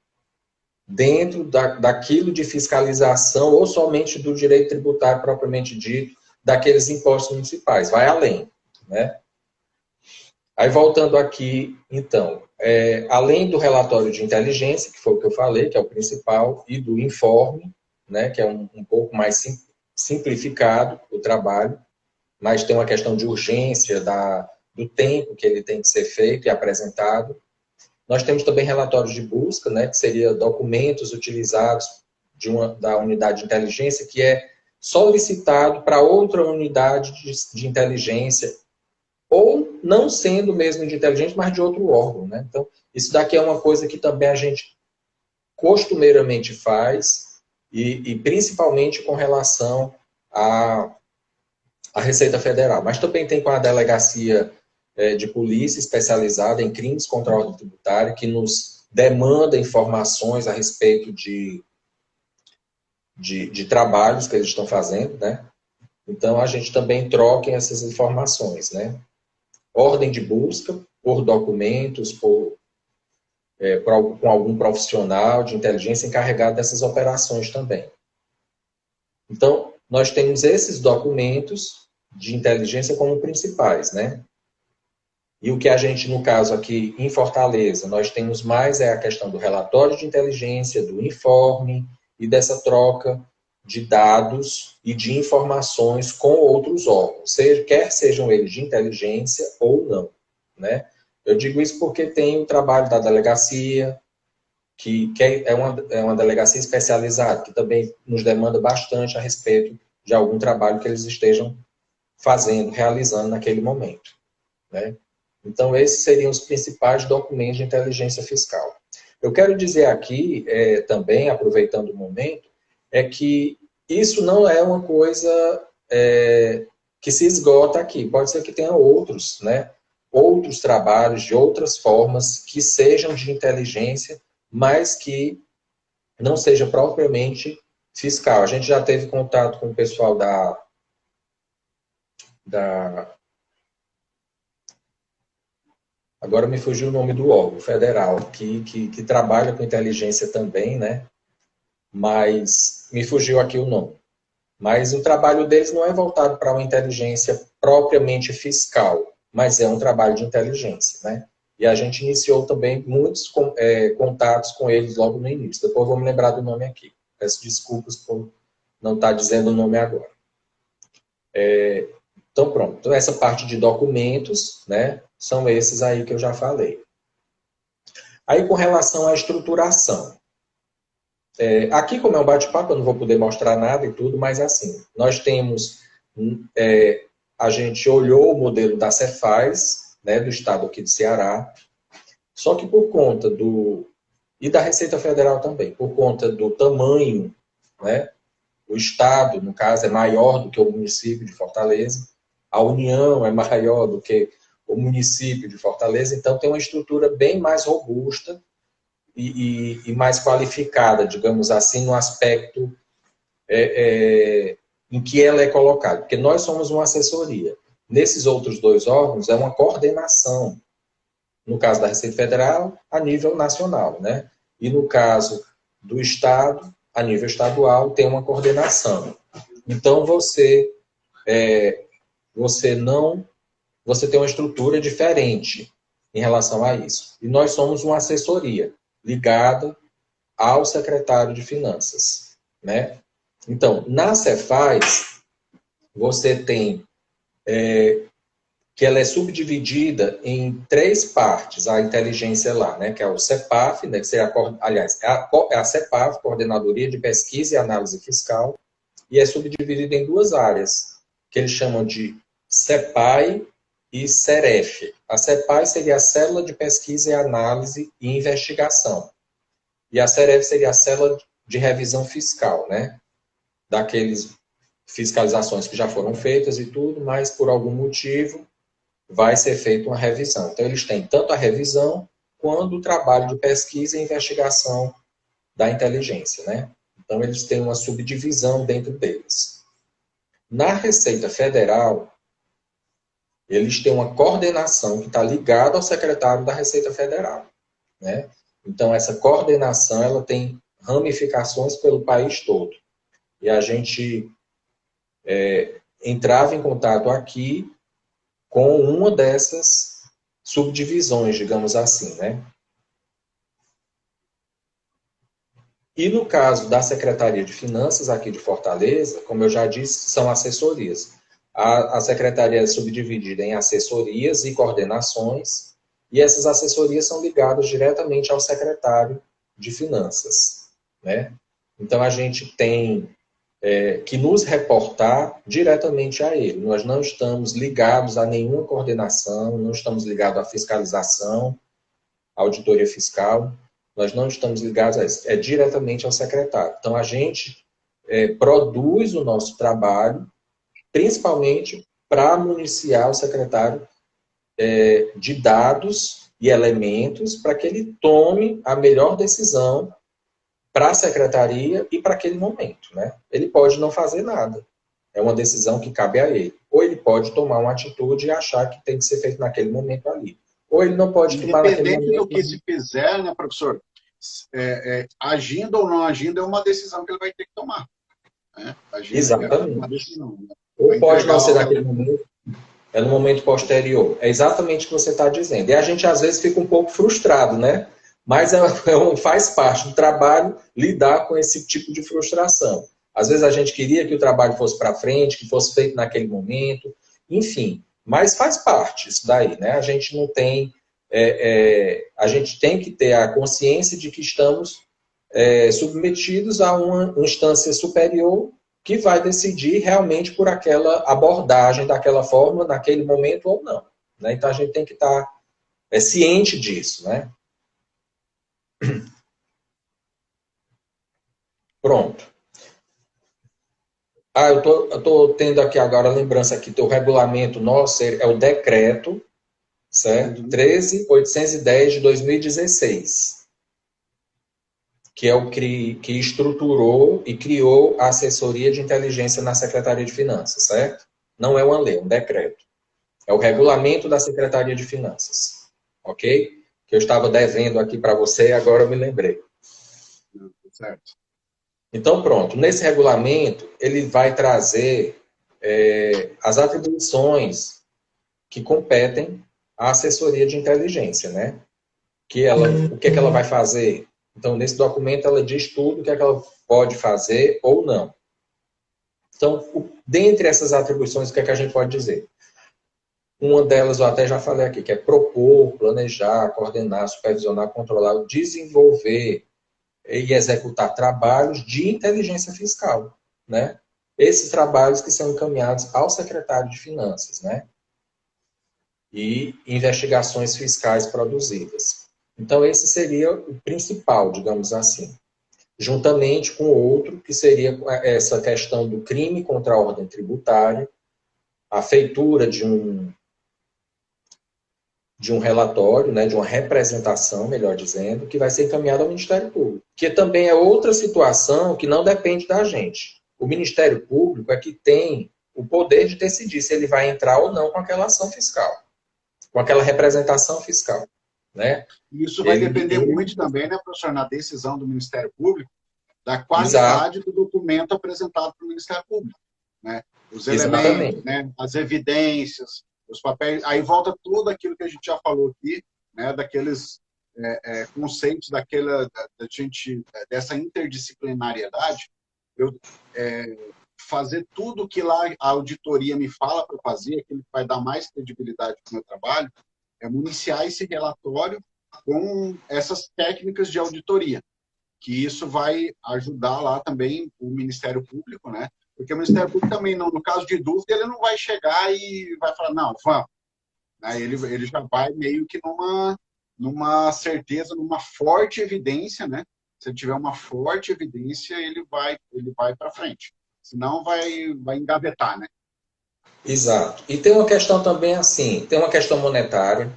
Speaker 2: dentro daquilo de fiscalização ou somente do direito tributário propriamente dito, daqueles impostos municipais. Vai além, né? Aí, voltando aqui, então, além do relatório de inteligência, que foi o que eu falei, que é o principal, e do informe, né, que é um pouco mais simplificado o trabalho, mas tem uma questão de urgência do tempo que ele tem que ser feito e apresentado. Nós temos também relatórios de busca, né, que seria documentos utilizados da unidade de inteligência, que é solicitado para outra unidade de inteligência, ou não sendo mesmo de inteligência, mas de outro órgão, né? Então, isso daqui é uma coisa que também a gente costumeiramente faz, e principalmente com relação à Receita Federal. Mas também tem com a Delegacia de Polícia especializada em crimes contra a ordem tributária, que nos demanda informações a respeito de trabalhos que eles estão fazendo, né? Então, a gente também troca essas informações, né? Ordem de busca por documentos, com algum profissional de inteligência encarregado dessas operações também. Então, nós temos esses documentos de inteligência como principais, né? E o que a gente, no caso aqui, em Fortaleza, nós temos mais a questão do relatório de inteligência, do informe e dessa troca de dados e de informações com outros órgãos, quer sejam eles de inteligência ou não, né? Eu digo isso porque tem o trabalho da delegacia, que é uma delegacia especializada, que também nos demanda bastante a respeito de algum trabalho que eles estejam fazendo, realizando naquele momento, né? Então, esses seriam os principais documentos de inteligência fiscal. Eu quero dizer aqui, também, aproveitando o momento, que isso não é uma coisa que se esgota aqui. Pode ser que tenha outros, né? Outros trabalhos de outras formas que sejam de inteligência, mas que não seja propriamente fiscal. A gente já teve contato com o pessoal agora me fugiu o nome do órgão federal, que trabalha com inteligência também, né? Mas me fugiu aqui o nome. Mas o trabalho deles não é voltado para uma inteligência propriamente fiscal, mas é um trabalho de inteligência, né? E a gente iniciou também muitos contatos com eles logo no início. Depois vou me lembrar do nome aqui. Peço desculpas por não está dizendo o nome agora. Então, pronto. Então, essa parte de documentos, né, são esses aí que eu já falei. Aí, com relação à estruturação. Aqui, como é um bate-papo, eu não vou poder mostrar nada e tudo, mas assim, nós temos... a gente olhou o modelo da Cefaz, né, do estado aqui do Ceará, só que por conta e da Receita Federal também, por conta do tamanho, né, o estado, no caso, é maior do que o município de Fortaleza, a União é maior do que o município de Fortaleza, então tem uma estrutura bem mais robusta e mais qualificada, digamos assim, no aspecto em que ela é colocada, porque nós somos uma assessoria. Nesses outros dois órgãos, é uma coordenação, no caso da Receita Federal, a nível nacional, né? E no caso do Estado, a nível estadual, tem uma coordenação. Então, você tem uma estrutura diferente em relação a isso. E nós somos uma assessoria ligada ao secretário de Finanças, né? Então, na Cefaz, você tem que ela é subdividida em 3 partes, a inteligência lá, né? Que é o CEPAF, né? Que seria a CEPAF, Coordenadoria de Pesquisa e Análise Fiscal, e é subdividida em 2 áreas, que eles chamam de CEPAI e CEREF. A CEPAI seria a Célula de Pesquisa e Análise e Investigação. E a CEREF seria a Célula de Revisão Fiscal, né? Daqueles fiscalizações que já foram feitas e tudo, mas por algum motivo vai ser feita uma revisão. Então, eles têm tanto a revisão quanto o trabalho de pesquisa e investigação da inteligência, né? Então, eles têm uma subdivisão dentro deles. Na Receita Federal, eles têm uma coordenação que está ligada ao secretário da Receita Federal, né? Então, essa coordenação, ela tem ramificações pelo país todo. E a gente entrava em contato aqui com uma dessas subdivisões, digamos assim, né? E no caso da Secretaria de Finanças aqui de Fortaleza, como eu já disse, são assessorias. A secretaria é subdividida em assessorias e coordenações, e essas assessorias são ligadas diretamente ao secretário de Finanças, né? Então, a gente tem que nos reportar diretamente a ele. Nós não estamos ligados a nenhuma coordenação, não estamos ligados à fiscalização, à auditoria fiscal, nós não estamos ligados a isso. É diretamente ao secretário. Então, a gente produz o nosso trabalho, principalmente para municiar o secretário de dados e elementos para que ele tome a melhor decisão para a secretaria e para aquele momento, né? Ele pode não fazer nada. É uma decisão que cabe a ele. Ou ele pode tomar uma atitude e achar que tem que ser feito naquele momento ali. Ou ele não pode tomar naquele momento.
Speaker 1: Independente do que se fizer, né, professor? Agindo ou não agindo, é uma decisão que ele vai ter que tomar. Né?
Speaker 2: Exatamente.
Speaker 1: É uma decisão, né?
Speaker 2: Ou pode não ser naquele momento, é no momento posterior. É exatamente o que você está dizendo. E a gente, às vezes, fica um pouco frustrado, né? Mas faz parte do trabalho lidar com esse tipo de frustração. Às vezes a gente queria que o trabalho fosse para frente, que fosse feito naquele momento, enfim. Mas faz parte isso daí, né? A gente não tem... a gente tem que ter a consciência de que estamos submetidos a uma instância superior que vai decidir realmente por aquela abordagem, daquela forma, naquele momento ou não. Né? Então a gente tem que estar ciente disso, né? Pronto. Eu tô tendo aqui agora a lembrança aqui do regulamento nosso, é o decreto, certo? 13.810 de 2016, que é o que estruturou e criou a assessoria de inteligência na Secretaria de Finanças, certo? Não é uma lei, é um decreto. É o regulamento da Secretaria de Finanças, ok? Que eu estava devendo aqui para você e agora eu me lembrei.
Speaker 1: Certo.
Speaker 2: Então, pronto. Nesse regulamento, ele vai trazer as atribuições que competem à assessoria de inteligência, né? O que é que ela vai fazer? Então, nesse documento, ela diz tudo o que é que ela pode fazer ou não. Então, dentre essas atribuições, o que é que a gente pode dizer? Uma delas eu até já falei aqui, que é propor, planejar, coordenar, supervisionar, controlar, desenvolver e executar trabalhos de inteligência fiscal, né? Esses trabalhos que são encaminhados ao secretário de Finanças, né? E investigações fiscais produzidas. Então, esse seria o principal, digamos assim. Juntamente com outro, que seria essa questão do crime contra a ordem tributária, a feitura de um relatório, né, de uma representação, melhor dizendo, que vai ser encaminhado ao Ministério Público. Que também é outra situação que não depende da gente. O Ministério Público é que tem o poder de decidir se ele vai entrar ou não com aquela ação fiscal, com aquela representação fiscal. Né?
Speaker 1: Isso vai depender muito também, né, professor, na decisão do Ministério Público, da qualidade do documento apresentado para o Ministério Público. Né? Os elementos, né, as evidências, os papéis, aí volta tudo aquilo que a gente já falou aqui, né, daqueles conceitos dessa interdisciplinariedade, fazer tudo que lá a auditoria me fala para fazer, aquilo que vai dar mais credibilidade para o meu trabalho, é municiar esse relatório com essas técnicas de auditoria, que isso vai ajudar lá também o Ministério Público, né? Porque o Ministério Público também, no caso de dúvida, ele não vai chegar e vai falar, não, vamos. Ele já vai meio que numa certeza, numa forte evidência, né? Se ele tiver uma forte evidência, ele vai para frente. Senão vai engavetar, né?
Speaker 2: Exato. E tem uma questão também assim, tem uma questão monetária.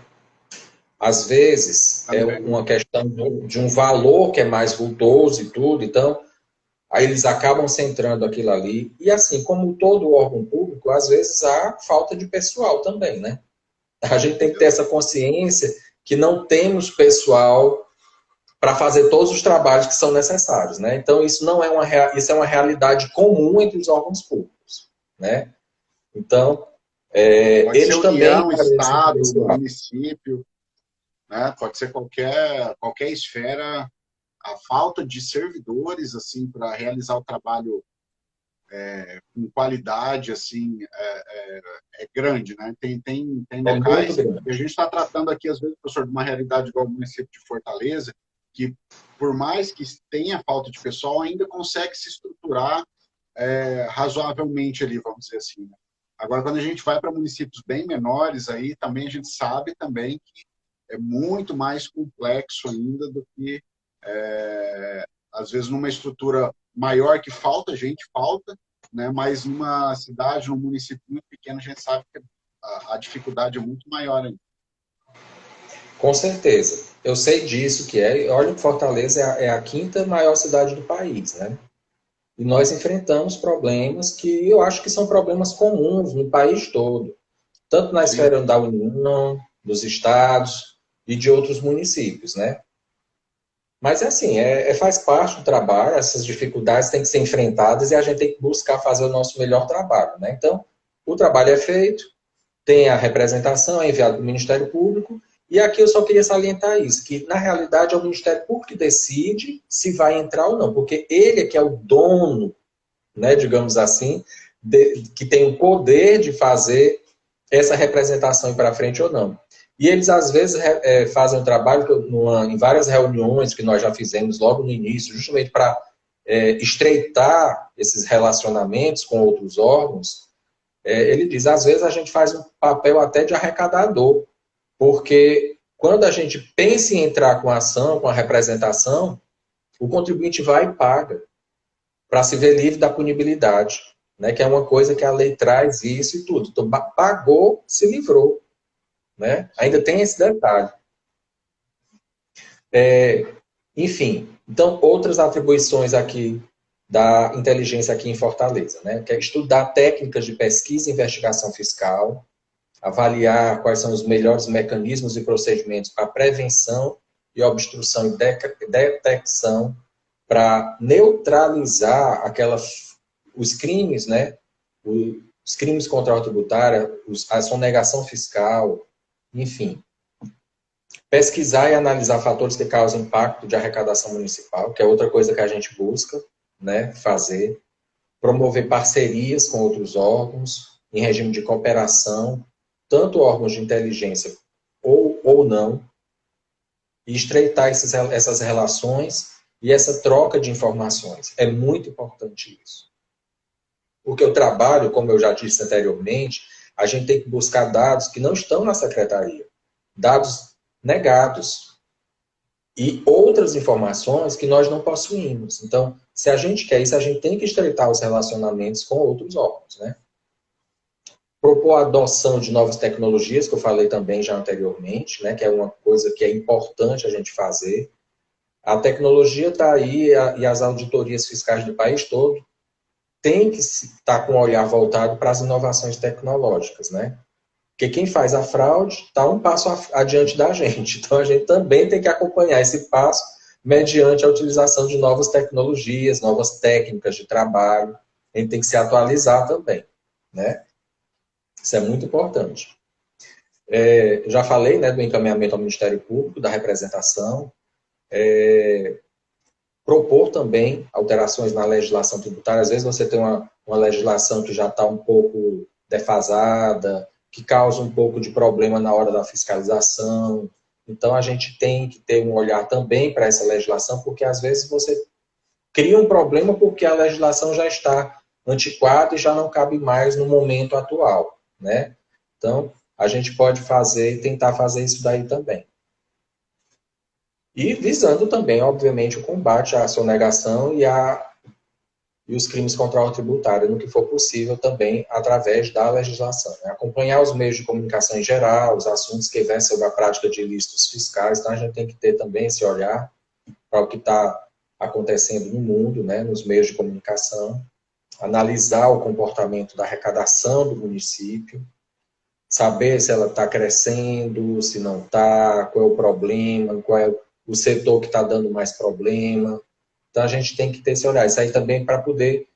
Speaker 2: Às vezes, é uma questão de um valor que é mais vultoso e tudo, então, aí eles acabam centrando aquilo ali. E assim, como todo órgão público, às vezes há falta de pessoal também, né? A gente tem que ter essa consciência que não temos pessoal para fazer todos os trabalhos que são necessários, né? Então, isso não é isso é uma realidade comum entre os órgãos públicos, né? Então, eles
Speaker 1: União,
Speaker 2: também
Speaker 1: Estado, município, né? Pode ser qualquer esfera. A falta de servidores assim para realizar o trabalho com qualidade assim é grande, né? Tem locais que a gente está tratando aqui às vezes, professor, de uma realidade igual o município de Fortaleza, que por mais que tenha falta de pessoal, ainda consegue se estruturar razoavelmente ali, vamos dizer assim. Né? Agora, quando a gente vai para municípios bem menores, aí também a gente sabe também que é muito mais complexo ainda do que às vezes numa estrutura maior que falta, né? Mas numa cidade, num município muito pequeno, a gente sabe que a dificuldade é muito maior ainda.
Speaker 2: Com certeza. Eu sei disso, olha que Fortaleza é a quinta maior cidade do país, né? E nós enfrentamos problemas que eu acho que são problemas comuns no país todo. Tanto na esfera da União, dos estados e de outros municípios, né? Mas assim, faz parte do trabalho, essas dificuldades têm que ser enfrentadas e a gente tem que buscar fazer o nosso melhor trabalho, né? Então, o trabalho é feito, tem a representação, é enviado para o Ministério Público, e aqui eu só queria salientar isso, que na realidade é o Ministério Público que decide se vai entrar ou não, porque ele é que é o dono, né, digamos assim, que tem o poder de fazer essa representação ir para frente ou não. E eles, às vezes, fazem um trabalho em várias reuniões que nós já fizemos logo no início, justamente para estreitar esses relacionamentos com outros órgãos. Ele diz, às vezes, a gente faz um papel até de arrecadador, porque quando a gente pensa em entrar com a ação, com a representação, o contribuinte vai e paga, para se ver livre da punibilidade, né, que é uma coisa que a lei traz isso e tudo. Então, pagou, se livrou. Né? Ainda tem esse detalhe. Enfim, então, outras atribuições aqui da inteligência aqui em Fortaleza, né? Que é estudar técnicas de pesquisa e investigação fiscal, avaliar quais são os melhores mecanismos e procedimentos para prevenção e obstrução e detecção, para neutralizar os crimes, né? Os crimes contra a tributária, a sonegação fiscal, enfim. Pesquisar e analisar fatores que causam impacto de arrecadação municipal, que é outra coisa que a gente busca, né, fazer. promover parcerias com outros órgãos, em regime de cooperação, tanto órgãos de inteligência ou não, e estreitar essas relações e essa troca de informações. É muito importante isso. Porque o trabalho, como eu já disse anteriormente, a gente tem que buscar dados que não estão na secretaria, dados negados e outras informações que nós não possuímos. Então, se a gente quer isso, a gente tem que estreitar os relacionamentos com outros órgãos, né? Propor a adoção de novas tecnologias, que eu falei também já anteriormente, né, que é uma coisa que é importante a gente fazer. A tecnologia está aí e as auditorias fiscais do país todo têm que estar com o olhar voltado para as inovações tecnológicas, né? Porque quem faz a fraude está um passo adiante da gente. Então, a gente também tem que acompanhar esse passo mediante a utilização de novas tecnologias, novas técnicas de trabalho. A gente tem que se atualizar também, né? Isso é muito importante. Já falei, né, do encaminhamento ao Ministério Público, da representação. Propor também alterações na legislação tributária. Às vezes você tem uma legislação que já está um pouco defasada, que causa um pouco de problema na hora da fiscalização. Então, a gente tem que ter um olhar também para essa legislação, porque às vezes você cria um problema porque a legislação já está antiquada e já não cabe mais no momento atual, né? Então, a gente pode fazer e tentar fazer isso daí também. E visando também, obviamente, o combate à sonegação e os crimes contra a ordem tributária, no que for possível também através da legislação. Né? Acompanhar os meios de comunicação em geral, os assuntos que vêm sobre a prática de ilícitos fiscais, então a gente tem que ter também esse olhar para o que está acontecendo no mundo, né, nos meios de comunicação, analisar o comportamento da arrecadação do município, saber se ela está crescendo, se não está, qual é o problema, qual é o setor que está dando mais problema. Então, a gente tem que ter esse olhar. Isso aí também para poder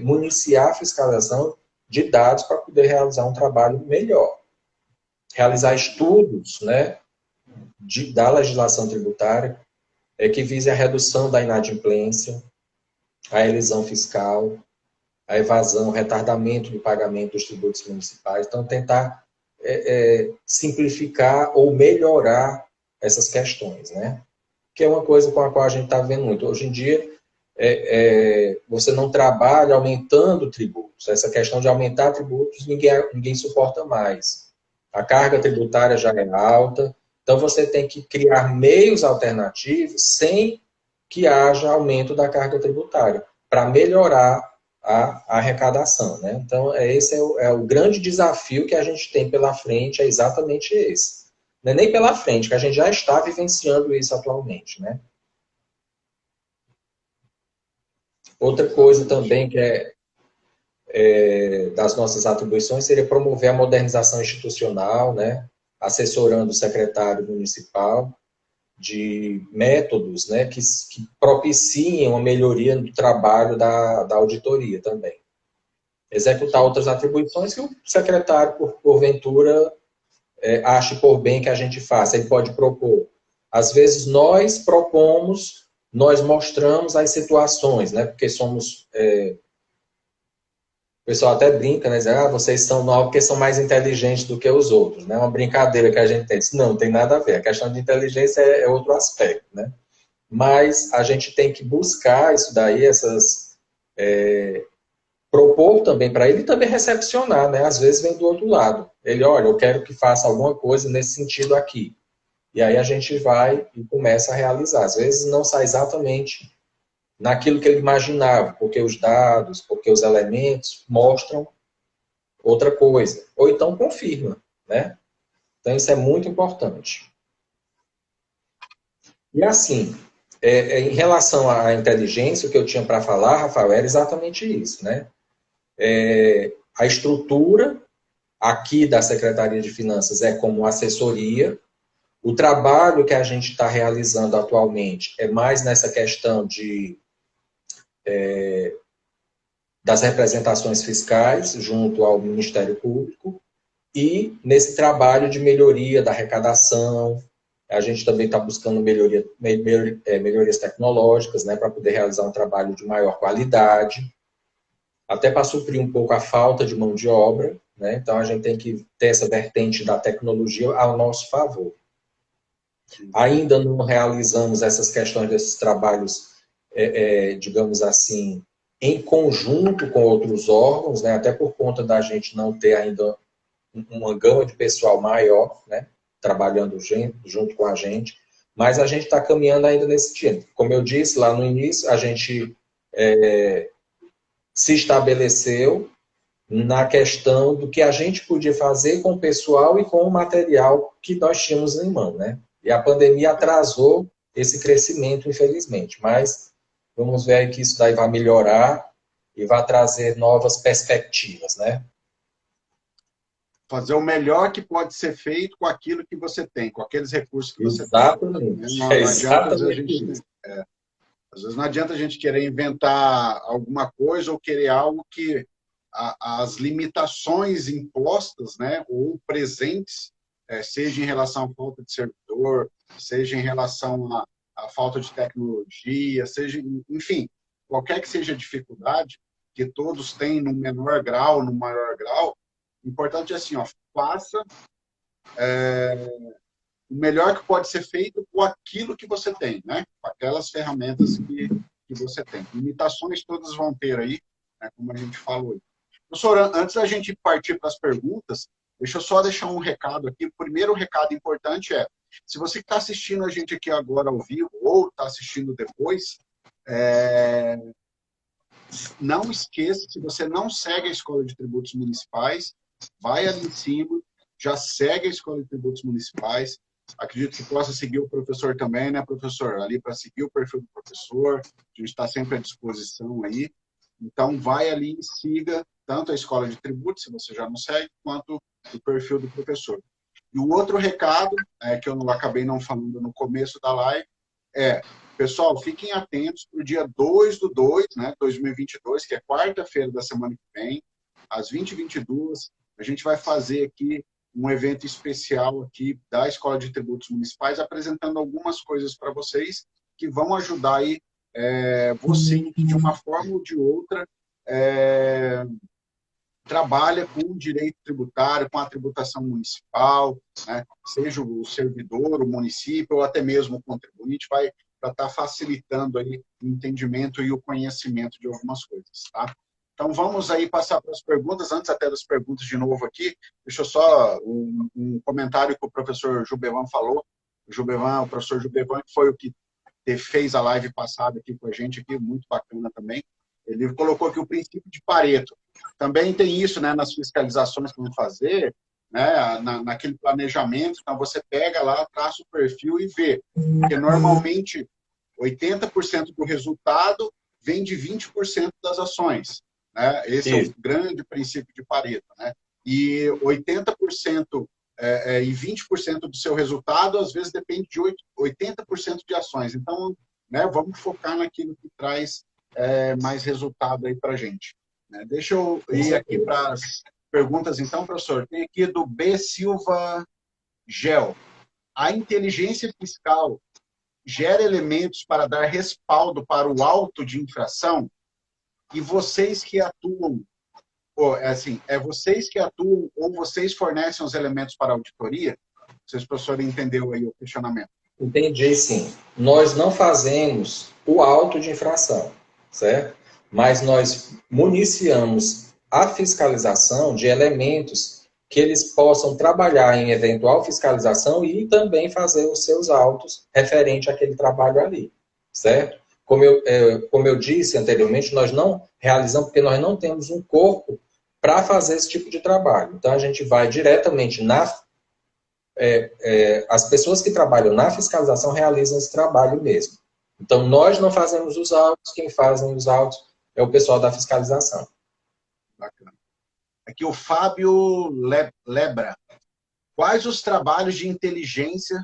Speaker 2: municiar a fiscalização de dados para poder realizar um trabalho melhor. Realizar estudos, né, da legislação tributária que vise a redução da inadimplência, a elisão fiscal, a evasão, o retardamento do pagamento dos tributos municipais. Então, tentar simplificar ou melhorar essas questões, né? Que é uma coisa com a qual a gente está vendo muito. Hoje em dia, você não trabalha aumentando tributos. Essa questão de aumentar tributos, ninguém suporta mais. A carga tributária já é alta, então você tem que criar meios alternativos sem que haja aumento da carga tributária, para melhorar a arrecadação, né? Então, esse é o grande desafio que a gente tem pela frente, é exatamente esse. Não é nem pela frente, que a gente já está vivenciando isso atualmente, né? Outra coisa também que das nossas atribuições seria promover a modernização institucional, né? Assessorando o secretário municipal de métodos, né, que propiciem uma melhoria no trabalho da auditoria também. Executar outras atribuições que o secretário, porventura, ache por bem que a gente faça. Ele pode propor. Às vezes, nós propomos, nós mostramos as situações, né, porque somos... O pessoal até brinca, né? Dizer, vocês são novos porque são mais inteligentes do que os outros, né? Uma brincadeira que a gente tem. Não, tem nada a ver. A questão de inteligência é outro aspecto, né? Mas a gente tem que buscar isso daí, propor também para ele e também recepcionar, né? Às vezes vem do outro lado. Ele, olha, eu quero que faça alguma coisa nesse sentido aqui. E aí a gente vai e começa a realizar. Às vezes não sai exatamente naquilo que ele imaginava, porque os dados, porque os elementos mostram outra coisa. Ou então confirma, né? Então isso é muito importante. E assim, em relação à inteligência, o que eu tinha para falar, Rafael, era exatamente isso, né? A estrutura aqui da Secretaria de Finanças é como assessoria. O trabalho que a gente está realizando atualmente é mais nessa questão das representações fiscais junto ao Ministério Público e nesse trabalho de melhoria da arrecadação. A gente também está buscando melhorias tecnológicas, né, para poder realizar um trabalho de maior qualidade. até para suprir um pouco a falta de mão de obra, né? Então a gente tem que ter essa vertente da tecnologia ao nosso favor. Ainda não realizamos essas questões desses trabalhos, digamos assim, em conjunto com outros órgãos, né? Até por conta da gente não ter ainda uma gama de pessoal maior, né? Trabalhando junto com a gente, mas a gente está caminhando ainda nesse sentido. Como eu disse lá no início, a gente se estabeleceu na questão do que a gente podia fazer com o pessoal e com o material que nós tínhamos em mão, né? E a pandemia atrasou esse crescimento, infelizmente, mas vamos ver aí que isso daí vai melhorar e vai trazer novas perspectivas, né?
Speaker 1: Fazer o melhor que pode ser feito com aquilo que você tem, com aqueles recursos que você tem.
Speaker 2: Exatamente.
Speaker 1: Não adianta, às vezes não adianta a gente querer inventar alguma coisa ou querer algo que as limitações impostas, né, ou presentes, seja em relação à falta de servidor, seja em relação à falta de tecnologia, seja, enfim, qualquer que seja a dificuldade, que todos têm no menor grau, no maior grau, o importante é assim, ó, faça o melhor que pode ser feito com aquilo que você tem, né? Com aquelas ferramentas que você tem. Limitações todas vão ter aí, né, como a gente falou aí. Professor, antes da gente partir para as perguntas, deixa eu só deixar um recado aqui. O primeiro recado importante é, se você está assistindo a gente aqui agora ao vivo ou está assistindo depois, não esqueça, se você não segue a Escola de Tributos Municipais, vai ali em cima, já segue a Escola de Tributos Municipais. Acredito que possa seguir o professor também, né, professor? Ali para seguir o perfil do professor, a gente está sempre à disposição aí. Então, vai ali e siga tanto a Escola de Tributos, se você já não segue, quanto o perfil do professor. E o outro recado, que eu não acabei não falando no começo da live, pessoal, fiquem atentos para o dia 2/2, né, 2022, que é quarta-feira da semana que vem, às 20h22, a gente vai fazer aqui um evento especial aqui da Escola de Tributos Municipais, apresentando algumas coisas para vocês que vão ajudar aí você que de uma forma ou de outra trabalha com o direito tributário, com a tributação municipal, né? Seja o servidor, o município ou até mesmo o contribuinte, vai para estar facilitando aí o entendimento e o conhecimento de algumas coisas, tá? Então, vamos aí passar para as perguntas. Antes até das perguntas de novo aqui, deixa eu só um comentário que o professor Jubevan falou. O professor Jubevan, que foi o que fez a live passada aqui com a gente, aqui, muito bacana também. Ele colocou aqui o princípio de Pareto. Também tem isso, né, nas fiscalizações que vão fazer, né, naquele planejamento. Então, você pega lá, traça o perfil e vê. Porque, normalmente, 80% do resultado vem de 20% das ações. Né? Esse é o grande princípio de Pareto. Né? E 80% e 20% do seu resultado, às vezes, depende de 80% de ações. Então, né, vamos focar naquilo que traz mais resultado aí para a gente. Né? Deixa eu ir aqui para as perguntas, então, professor. Tem aqui do B. Silva Gel. A inteligência fiscal gera elementos para dar respaldo para o auto de infração? E vocês que atuam, vocês que atuam ou vocês fornecem os elementos para a auditoria? Não sei se o professor entendeu aí o questionamento.
Speaker 2: Entendi, sim. Nós não fazemos o auto de infração, certo? Mas nós municiamos a fiscalização de elementos que eles possam trabalhar em eventual fiscalização e também fazer os seus autos referente àquele trabalho ali, certo? Como eu disse anteriormente, nós não realizamos porque nós não temos um corpo para fazer esse tipo de trabalho. Então, a gente vai diretamente as pessoas que trabalham na fiscalização realizam esse trabalho mesmo. Então, nós não fazemos os autos, quem fazem os autos é o pessoal da fiscalização.
Speaker 1: Bacana. Aqui o Fábio Lebra. Quais os trabalhos de inteligência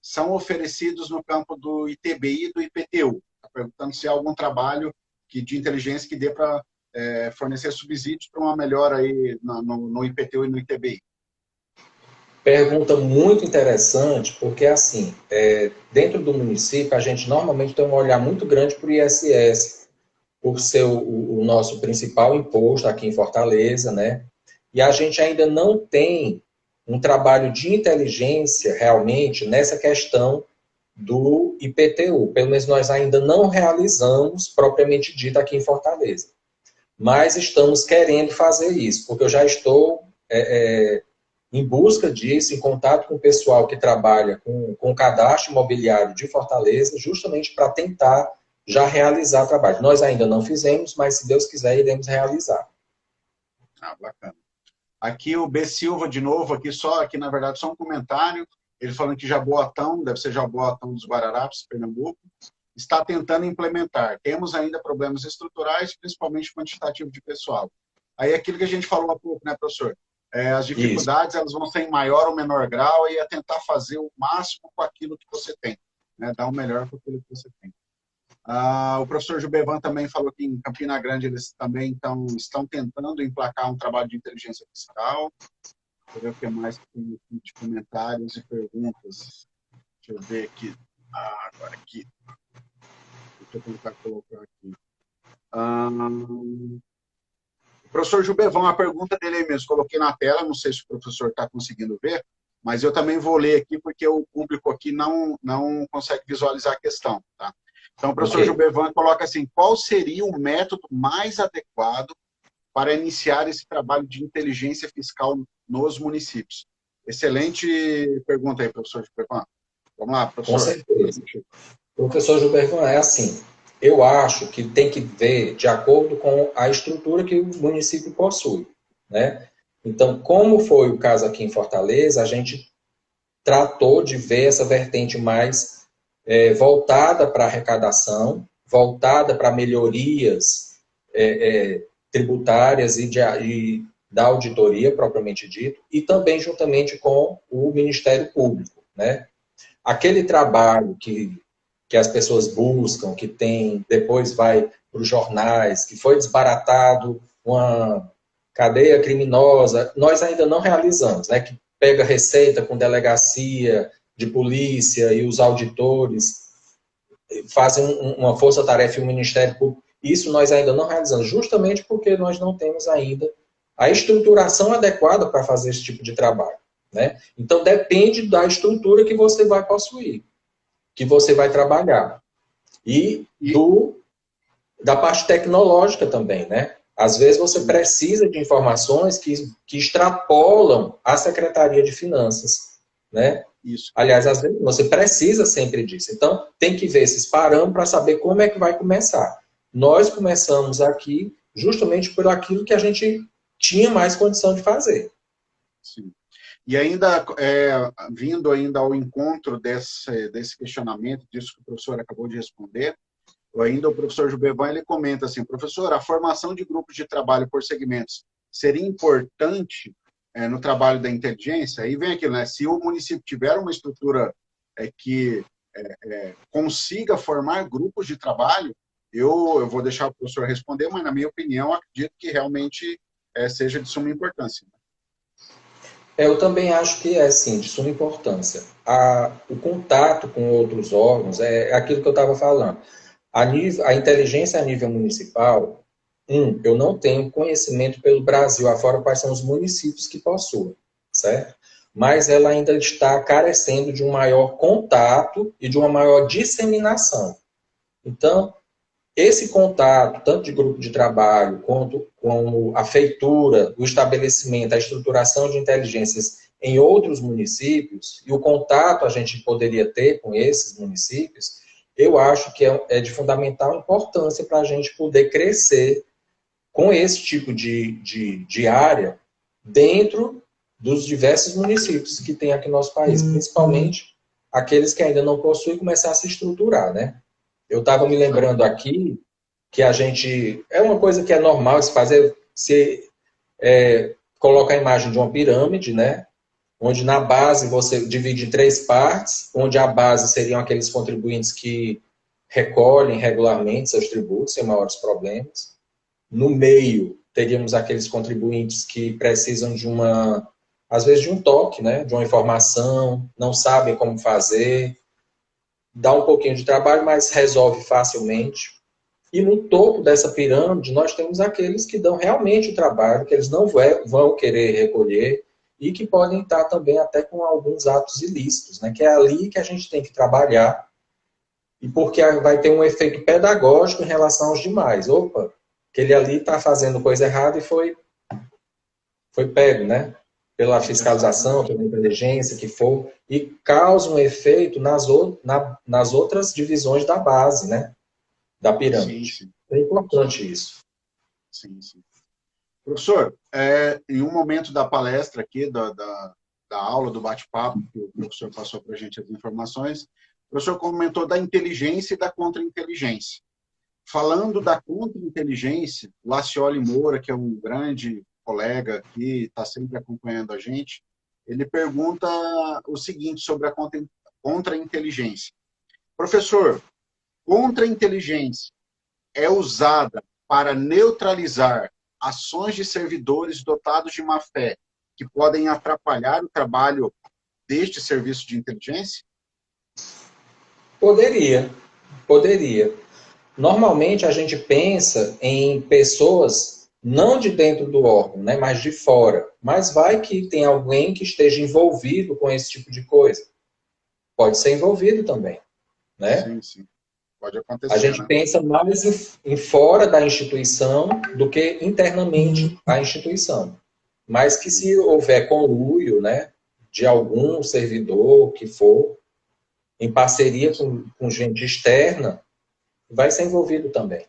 Speaker 1: são oferecidos no campo do ITBI e do IPTU? Está perguntando se há algum trabalho de inteligência que dê para fornecer subsídios para uma melhora aí no IPTU e no ITBI.
Speaker 2: Pergunta muito interessante, porque dentro do município a gente normalmente tem um olhar muito grande para o ISS, por ser o nosso principal imposto aqui em Fortaleza, né? E a gente ainda não tem um trabalho de inteligência realmente nessa questão do IPTU. Pelo menos nós ainda não realizamos propriamente dito aqui em Fortaleza. Mas estamos querendo fazer isso, porque eu já estou em busca disso, em contato com o pessoal que trabalha com o cadastro imobiliário de Fortaleza, justamente para tentar já realizar trabalho. Nós ainda não fizemos, mas se Deus quiser, iremos realizar.
Speaker 1: Ah, bacana. Aqui o B. Silva, de novo, aqui só, aqui na verdade só um comentário, ele falando que Jaboatão, deve ser Jaboatão dos Guararapes, Pernambuco, está tentando implementar. Temos ainda problemas estruturais, principalmente quantitativo de pessoal. Aí aquilo que a gente falou há pouco, né, professor? As dificuldades, elas vão ser em maior ou menor grau e é tentar fazer o máximo com aquilo que você tem, né? Dar o melhor com aquilo que você tem. O professor Gilbervan também falou que em Campina Grande eles também estão tentando emplacar um trabalho de inteligência fiscal. Deixa eu ver o que mais tem de comentários e perguntas. Deixa eu ver aqui. Agora aqui. Deixa eu tentar colocar aqui. O professor Gilbervan, a pergunta dele aí mesmo, coloquei na tela, não sei se o professor está conseguindo ver, mas eu também vou ler aqui porque o público aqui não consegue visualizar a questão, tá? Então, o professor Gilbervan coloca assim, qual seria o método mais adequado para iniciar esse trabalho de inteligência fiscal nos municípios? Excelente pergunta aí, professor Gilbervan. Vamos lá, professor.
Speaker 2: Com certeza. Professor Gilbervan, é assim, eu acho que tem que ver de acordo com a estrutura que o município possui, né? Então, como foi o caso aqui em Fortaleza, a gente tratou de ver essa vertente mais voltada para arrecadação, voltada para melhorias tributárias e da auditoria, propriamente dito, e também juntamente com o Ministério Público, né? Aquele trabalho que as pessoas buscam, que tem, depois vai para os jornais, que foi desbaratado uma cadeia criminosa, nós ainda não realizamos, né? Que pega receita com delegacia de polícia e os auditores fazem uma força-tarefa e o Ministério Público. Isso nós ainda não realizamos, justamente porque nós não temos ainda a estruturação adequada para fazer esse tipo de trabalho, né? Então, depende da estrutura que você vai possuir, que você vai trabalhar. E da parte tecnológica também, né? Às vezes você precisa de informações que extrapolam a Secretaria de Finanças, né?
Speaker 1: Isso.
Speaker 2: Aliás, às vezes você precisa sempre disso. Então, tem que ver esses parâmetros para saber como é que vai começar. Nós começamos aqui justamente por aquilo que a gente tinha mais condição de fazer.
Speaker 1: Sim. E ainda, vindo ainda ao encontro desse questionamento, disso que o professor acabou de responder, ainda o professor Gilbervan, ele comenta assim, professor, a formação de grupos de trabalho por segmentos seria importante no trabalho da inteligência? Aí vem aquilo, né? Se o município tiver uma estrutura que consiga formar grupos de trabalho, eu vou deixar o professor responder, mas na minha opinião, acredito que realmente seja de suma importância.
Speaker 2: Eu também acho que é, sim, de suma importância. O contato com outros órgãos é aquilo que eu estava falando. A inteligência a nível municipal, eu não tenho conhecimento pelo Brasil afora quais são os municípios que possuem, certo? Mas ela ainda está carecendo de um maior contato e de uma maior disseminação. Então, esse contato, tanto de grupo de trabalho, quanto com a feitura, o estabelecimento, a estruturação de inteligências em outros municípios, e o contato a gente poderia ter com esses municípios, eu acho que é de fundamental importância para a gente poder crescer com esse tipo de área dentro dos diversos municípios que tem aqui no nosso país, principalmente aqueles que ainda não possuem, começar a se estruturar, né? Eu estava me lembrando aqui que a gente... É uma coisa que é normal de se fazer, você coloca a imagem de uma pirâmide, né? Onde na base você divide em 3 partes, onde a base seriam aqueles contribuintes que recolhem regularmente seus tributos sem maiores problemas. No meio, teríamos aqueles contribuintes que precisam de às vezes de um toque, né? De uma informação, não sabem como fazer, dá um pouquinho de trabalho, mas resolve facilmente. E no topo dessa pirâmide, nós temos aqueles que dão realmente o trabalho, que eles não vão querer recolher, e que podem estar também até com alguns atos ilícitos, né? Que é ali que a gente tem que trabalhar, e porque vai ter um efeito pedagógico em relação aos demais. Opa, aquele ali está fazendo coisa errada e foi pego, né? Pela fiscalização, pela inteligência, que for, e causa um efeito nas outras divisões da base, né? Da
Speaker 1: Sim,
Speaker 2: pirâmide.
Speaker 1: sim.
Speaker 2: É importante isso.
Speaker 1: Sim, sim. Professor, em um momento da palestra aqui, da aula, do bate-papo, que o professor passou para a gente as informações, o professor comentou da inteligência e da contra-inteligência. Falando da contra-inteligência, o Lacioli Moura, que é um grande colega aqui, está sempre acompanhando a gente, ele pergunta o seguinte sobre a contra-inteligência. Professor, contra-inteligência é usada para neutralizar ações de servidores dotados de má-fé que podem atrapalhar o trabalho deste serviço de inteligência?
Speaker 2: Poderia, poderia. Normalmente a gente pensa em pessoas não de dentro do órgão, né, mas de fora. Mas vai que tem alguém que esteja envolvido com esse tipo de coisa. Pode ser envolvido também, né?
Speaker 1: Sim, sim. Pode
Speaker 2: A
Speaker 1: acontecer,
Speaker 2: gente
Speaker 1: né?
Speaker 2: pensa mais em fora da instituição do que internamente a instituição. Mas que se houver conluio, né, de algum servidor que for, em parceria com gente externa, vai ser envolvido também.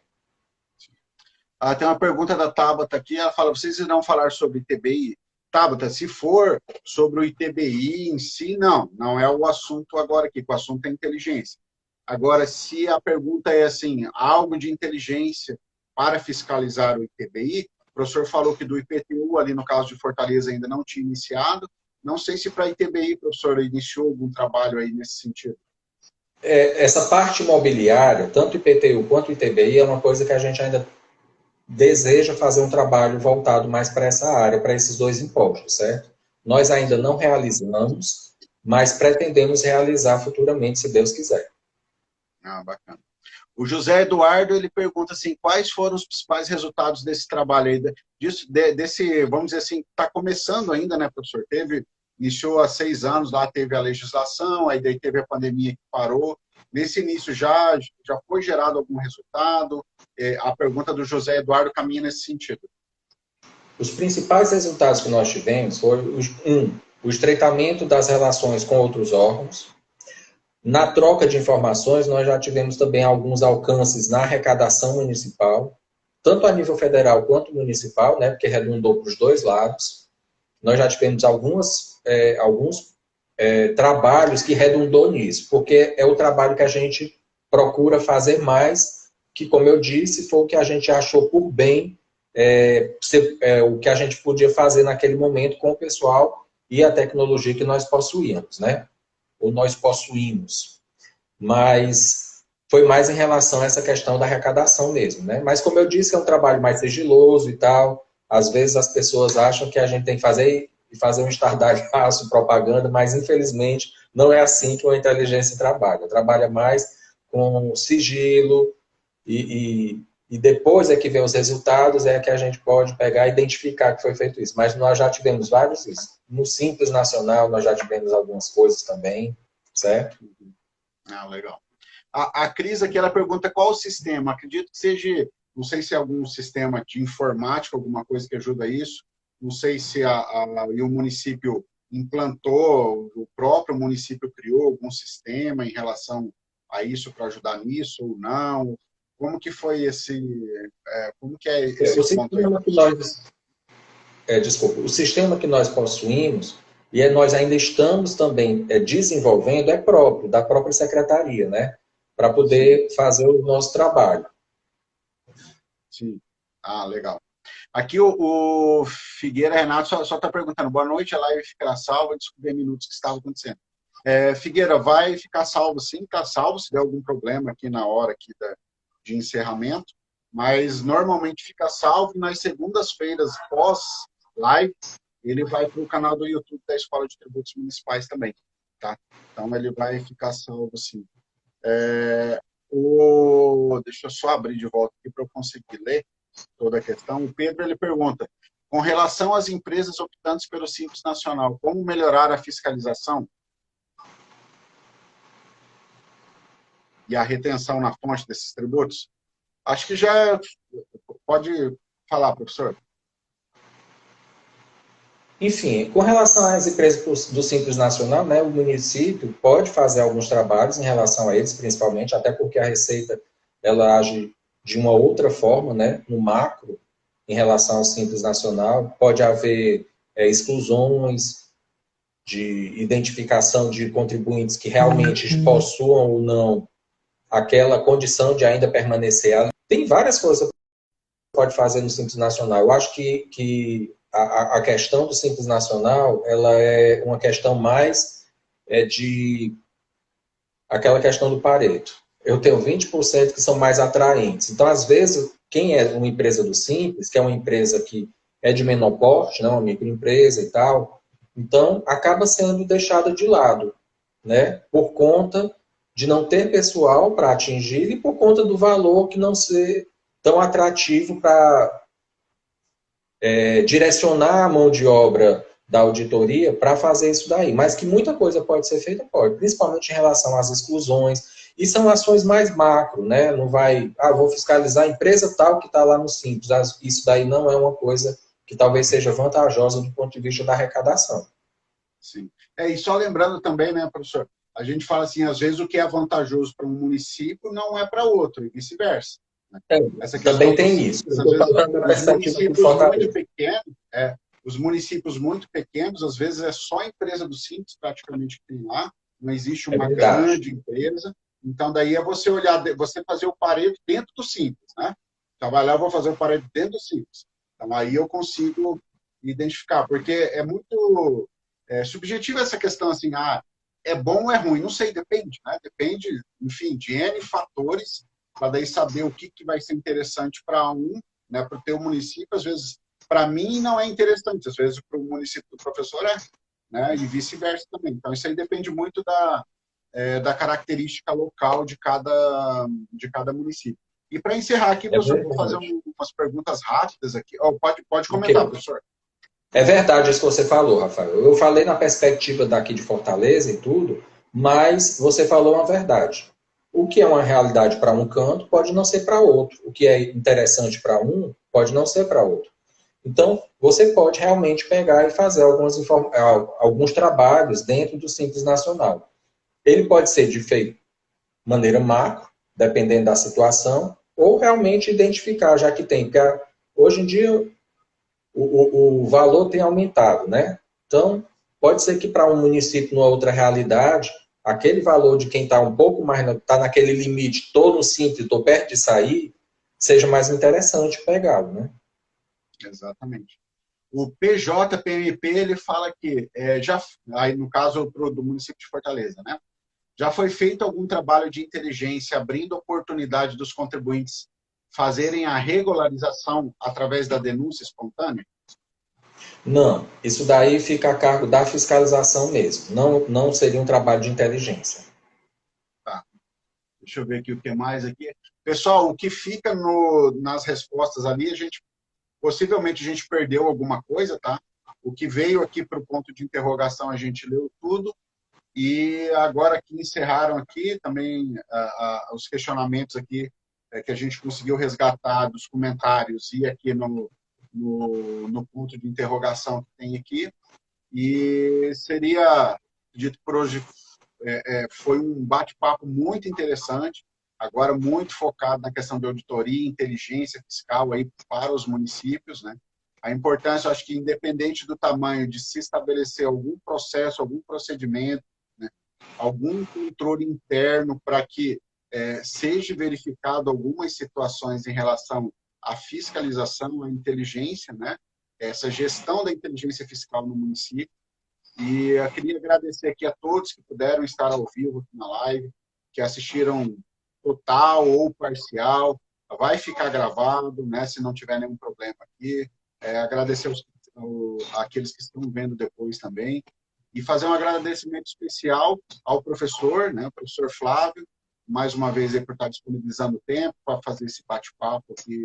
Speaker 1: Tem uma pergunta da Tabata aqui, ela fala, vocês irão falar sobre ITBI? Tabata, se for sobre o ITBI em si, não é o assunto agora aqui, o assunto é inteligência. Agora, se a pergunta é assim, algo de inteligência para fiscalizar o ITBI, o professor falou que do IPTU, ali no caso de Fortaleza, ainda não tinha iniciado. Não sei se para a ITBI, professor, iniciou algum trabalho aí nesse sentido.
Speaker 2: Essa parte imobiliária, tanto o IPTU quanto o ITBI, é uma coisa que a gente ainda deseja fazer um trabalho voltado mais para essa área, para esses dois impostos, certo? Nós ainda não realizamos, mas pretendemos realizar futuramente, se Deus quiser.
Speaker 1: Bacana. O José Eduardo, ele pergunta assim, quais foram os principais resultados desse trabalho aí, desse, vamos dizer assim, está começando ainda, né, professor? Iniciou há 6 anos, lá teve a legislação, aí daí teve a pandemia que parou. Nesse início já foi gerado algum resultado? A pergunta do José Eduardo caminha nesse sentido.
Speaker 2: Os principais resultados que nós tivemos foi, o estreitamento das relações com outros órgãos. Na troca de informações, nós já tivemos também alguns alcances na arrecadação municipal, tanto a nível federal quanto municipal, né, porque redundou para os dois lados. Nós já tivemos alguns trabalhos que redundou nisso, porque é o trabalho que a gente procura fazer mais, que, como eu disse, foi o que a gente achou por bem, o que a gente podia fazer naquele momento com o pessoal e a tecnologia que nós possuíamos, né? Ou nós possuímos. Mas foi mais em relação a essa questão da arrecadação mesmo, né? Mas, como eu disse, é um trabalho mais sigiloso e tal. Às vezes as pessoas acham que a gente tem que fazer um estardalhaço, propaganda, mas infelizmente não é assim que uma inteligência trabalha. Trabalha mais com sigilo e depois é que vem os resultados, é que a gente pode pegar e identificar que foi feito isso. Mas nós já tivemos vários isso. No Simples Nacional nós já tivemos algumas coisas também, certo?
Speaker 1: Legal. A Cris aqui, ela pergunta qual o sistema. Acredito que seja, não sei se é algum sistema de informática, alguma coisa que ajuda isso. Não sei se o município implantou, o próprio município criou algum sistema em relação a isso para ajudar nisso ou não. Como que foi como que é esse
Speaker 2: O
Speaker 1: ponto aí?
Speaker 2: sistema que o sistema que nós possuímos e nós ainda estamos também desenvolvendo é próprio, da própria secretaria, né? Para poder fazer o nosso trabalho.
Speaker 1: Sim. Legal. Aqui o Figueira Renato só está perguntando, boa noite, a live ficará salva, descobri minutos que estava acontecendo. Figueira, vai ficar salvo sim, está salvo, se der algum problema aqui na hora aqui de encerramento, mas normalmente fica salvo e nas segundas-feiras pós-live, ele vai para o canal do YouTube da Escola de Tributos Municipais também, tá? Então ele vai ficar salvo sim. Deixa eu só abrir de volta aqui para eu conseguir ler toda a questão. O Pedro ele pergunta, com relação às empresas optantes pelo Simples Nacional, como melhorar a fiscalização e a retenção na fonte desses tributos? Acho que já pode falar, professor.
Speaker 2: Enfim, com relação às empresas do Simples Nacional, né, o município pode fazer alguns trabalhos em relação a eles, principalmente, até porque a Receita ela age de uma outra forma, né, no macro, em relação ao Simples Nacional. Pode haver exclusões de identificação de contribuintes que realmente possuam ou não aquela condição de ainda permanecer ali. Tem várias coisas que pode fazer no Simples Nacional. Eu acho que a questão do Simples Nacional, ela é uma questão mais de aquela questão do Pareto. Eu tenho 20% que são mais atraentes. Então, às vezes, quem é uma empresa do Simples, que é uma empresa que é de menor porte, não, uma microempresa e tal, então acaba sendo deixada de lado, né? Por conta de não ter pessoal para atingir e por conta do valor que não ser tão atrativo para direcionar a mão de obra da auditoria para fazer isso daí. Mas que muita coisa pode ser feita, pode, principalmente em relação às exclusões. E são ações mais macro, né? Não vai, vou fiscalizar a empresa tal que está lá no Simples. Isso daí não é uma coisa que talvez seja vantajosa do ponto de vista da arrecadação.
Speaker 1: Sim. E só lembrando também, né, professor, a gente fala assim, às vezes o que é vantajoso para um município não é para outro, e vice-versa. Né? Essa
Speaker 2: Também
Speaker 1: questão
Speaker 2: tem isso.
Speaker 1: às vezes, os municípios muito
Speaker 2: Fortaleza.
Speaker 1: pequenos, os municípios muito pequenos, às vezes é só a empresa do Simples praticamente que tem lá, não existe uma grande empresa. Então, daí é você olhar, você fazer o Pareto dentro do Simples, né? Trabalhar, eu vou fazer o Pareto dentro do Simples. Então, aí eu consigo identificar, porque é muito subjetiva essa questão assim, é bom ou é ruim? Não sei, depende, né? Depende, enfim, de N fatores, para daí saber o que vai ser interessante para um, né? Para o teu município, às vezes, para mim não é interessante, às vezes para o município do professor é, né? E vice-versa também. Então, isso aí depende muito da característica local de cada município. E para encerrar aqui, professor, vou fazer umas perguntas rápidas aqui. Pode comentar, professor.
Speaker 2: É verdade isso que você falou, Rafael. Eu falei na perspectiva daqui de Fortaleza e tudo, mas você falou uma verdade. O que é uma realidade para um canto pode não ser para outro. O que é interessante para um pode não ser para outro. Então, você pode realmente pegar e fazer alguns trabalhos dentro do Simples Nacional. Ele pode ser de feito de maneira macro, dependendo da situação, ou realmente identificar, já que tem. Porque hoje em dia o valor tem aumentado, né? Então, pode ser que para um município, numa outra realidade, aquele valor de quem está um pouco mais, está naquele limite, estou no simples, estou perto de sair, seja mais interessante pegá-lo, né?
Speaker 1: Exatamente. O PJPMP, ele fala que, aí no caso do município de Fortaleza, né? Já foi feito algum trabalho de inteligência abrindo oportunidade dos contribuintes fazerem a regularização através da denúncia espontânea?
Speaker 2: Não, isso daí fica a cargo da fiscalização mesmo. Não seria um trabalho de inteligência.
Speaker 1: Tá. Deixa eu ver aqui o que mais aqui. Pessoal, o que fica nas respostas ali, possivelmente a gente perdeu alguma coisa, tá? O que veio aqui para o ponto de interrogação, a gente leu tudo. E agora que encerraram aqui, também os questionamentos aqui que a gente conseguiu resgatar dos comentários e aqui no ponto de interrogação que tem aqui. E seria, dito por hoje, foi um bate-papo muito interessante, agora muito focado na questão de auditoria e inteligência fiscal aí para os municípios, né? A importância, acho que independente do tamanho de se estabelecer algum processo, algum procedimento, né? Algum controle interno para que seja verificado algumas situações em relação à fiscalização, à inteligência, né? Essa gestão da inteligência fiscal no município. E eu queria agradecer aqui a todos que puderam estar ao vivo aqui na live, que assistiram total ou parcial. Vai ficar gravado, né, se não tiver nenhum problema aqui. Agradecer àqueles que estão vendo depois também. E fazer um agradecimento especial ao professor, né, o professor Flávio, mais uma vez aí por estar disponibilizando o tempo para fazer esse bate-papo aqui,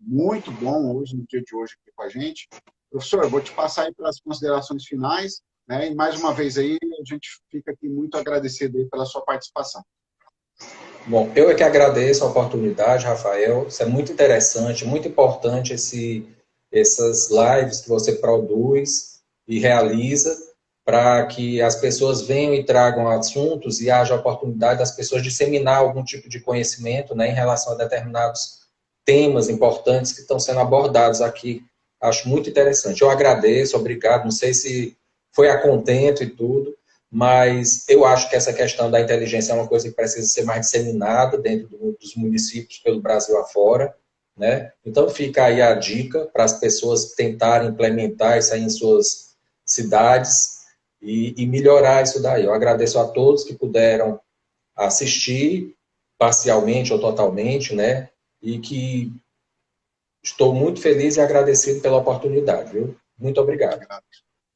Speaker 1: muito bom hoje, no dia de hoje aqui com a gente. Professor, eu vou te passar aí para as considerações finais, né? E mais uma vez aí, a gente fica aqui muito agradecido aí pela sua participação.
Speaker 2: Bom, eu é que agradeço a oportunidade, Rafael. Isso é muito interessante, muito importante essas lives que você produz e realiza para que as pessoas venham e tragam assuntos e haja a oportunidade das pessoas disseminar algum tipo de conhecimento, né, em relação a determinados temas importantes que estão sendo abordados aqui. Acho muito interessante. Eu agradeço, obrigado. Não sei se foi a contento e tudo, mas eu acho que essa questão da inteligência é uma coisa que precisa ser mais disseminada dentro dos municípios pelo Brasil afora, né? Então fica aí a dica para as pessoas tentarem implementar isso aí em suas cidades e melhorar isso daí. Eu agradeço a todos que puderam assistir parcialmente ou totalmente, né? E que estou muito feliz e agradecido pela oportunidade, viu? Muito obrigado.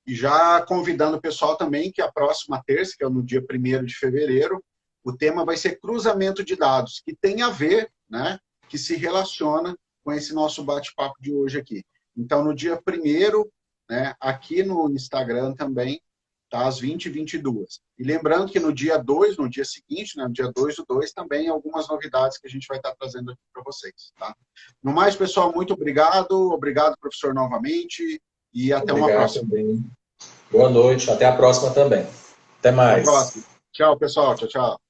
Speaker 1: E já convidando o pessoal também que a próxima terça, que é no dia 1º de fevereiro, o tema vai ser cruzamento de dados, que tem a ver, né, que se relaciona com esse nosso bate-papo de hoje aqui. Então, no dia 1º, né, aqui no Instagram também, tá, às 20h22. E lembrando que no dia 2, no dia seguinte, né, no dia 2/2, também algumas novidades que a gente vai estar trazendo aqui para vocês. Tá? No mais, pessoal, muito obrigado. Obrigado, professor, novamente. E até uma próxima.
Speaker 2: Também. Boa noite, até a próxima também. Até
Speaker 1: Até a
Speaker 2: mais.
Speaker 1: próxima. Tchau, pessoal. Tchau, tchau.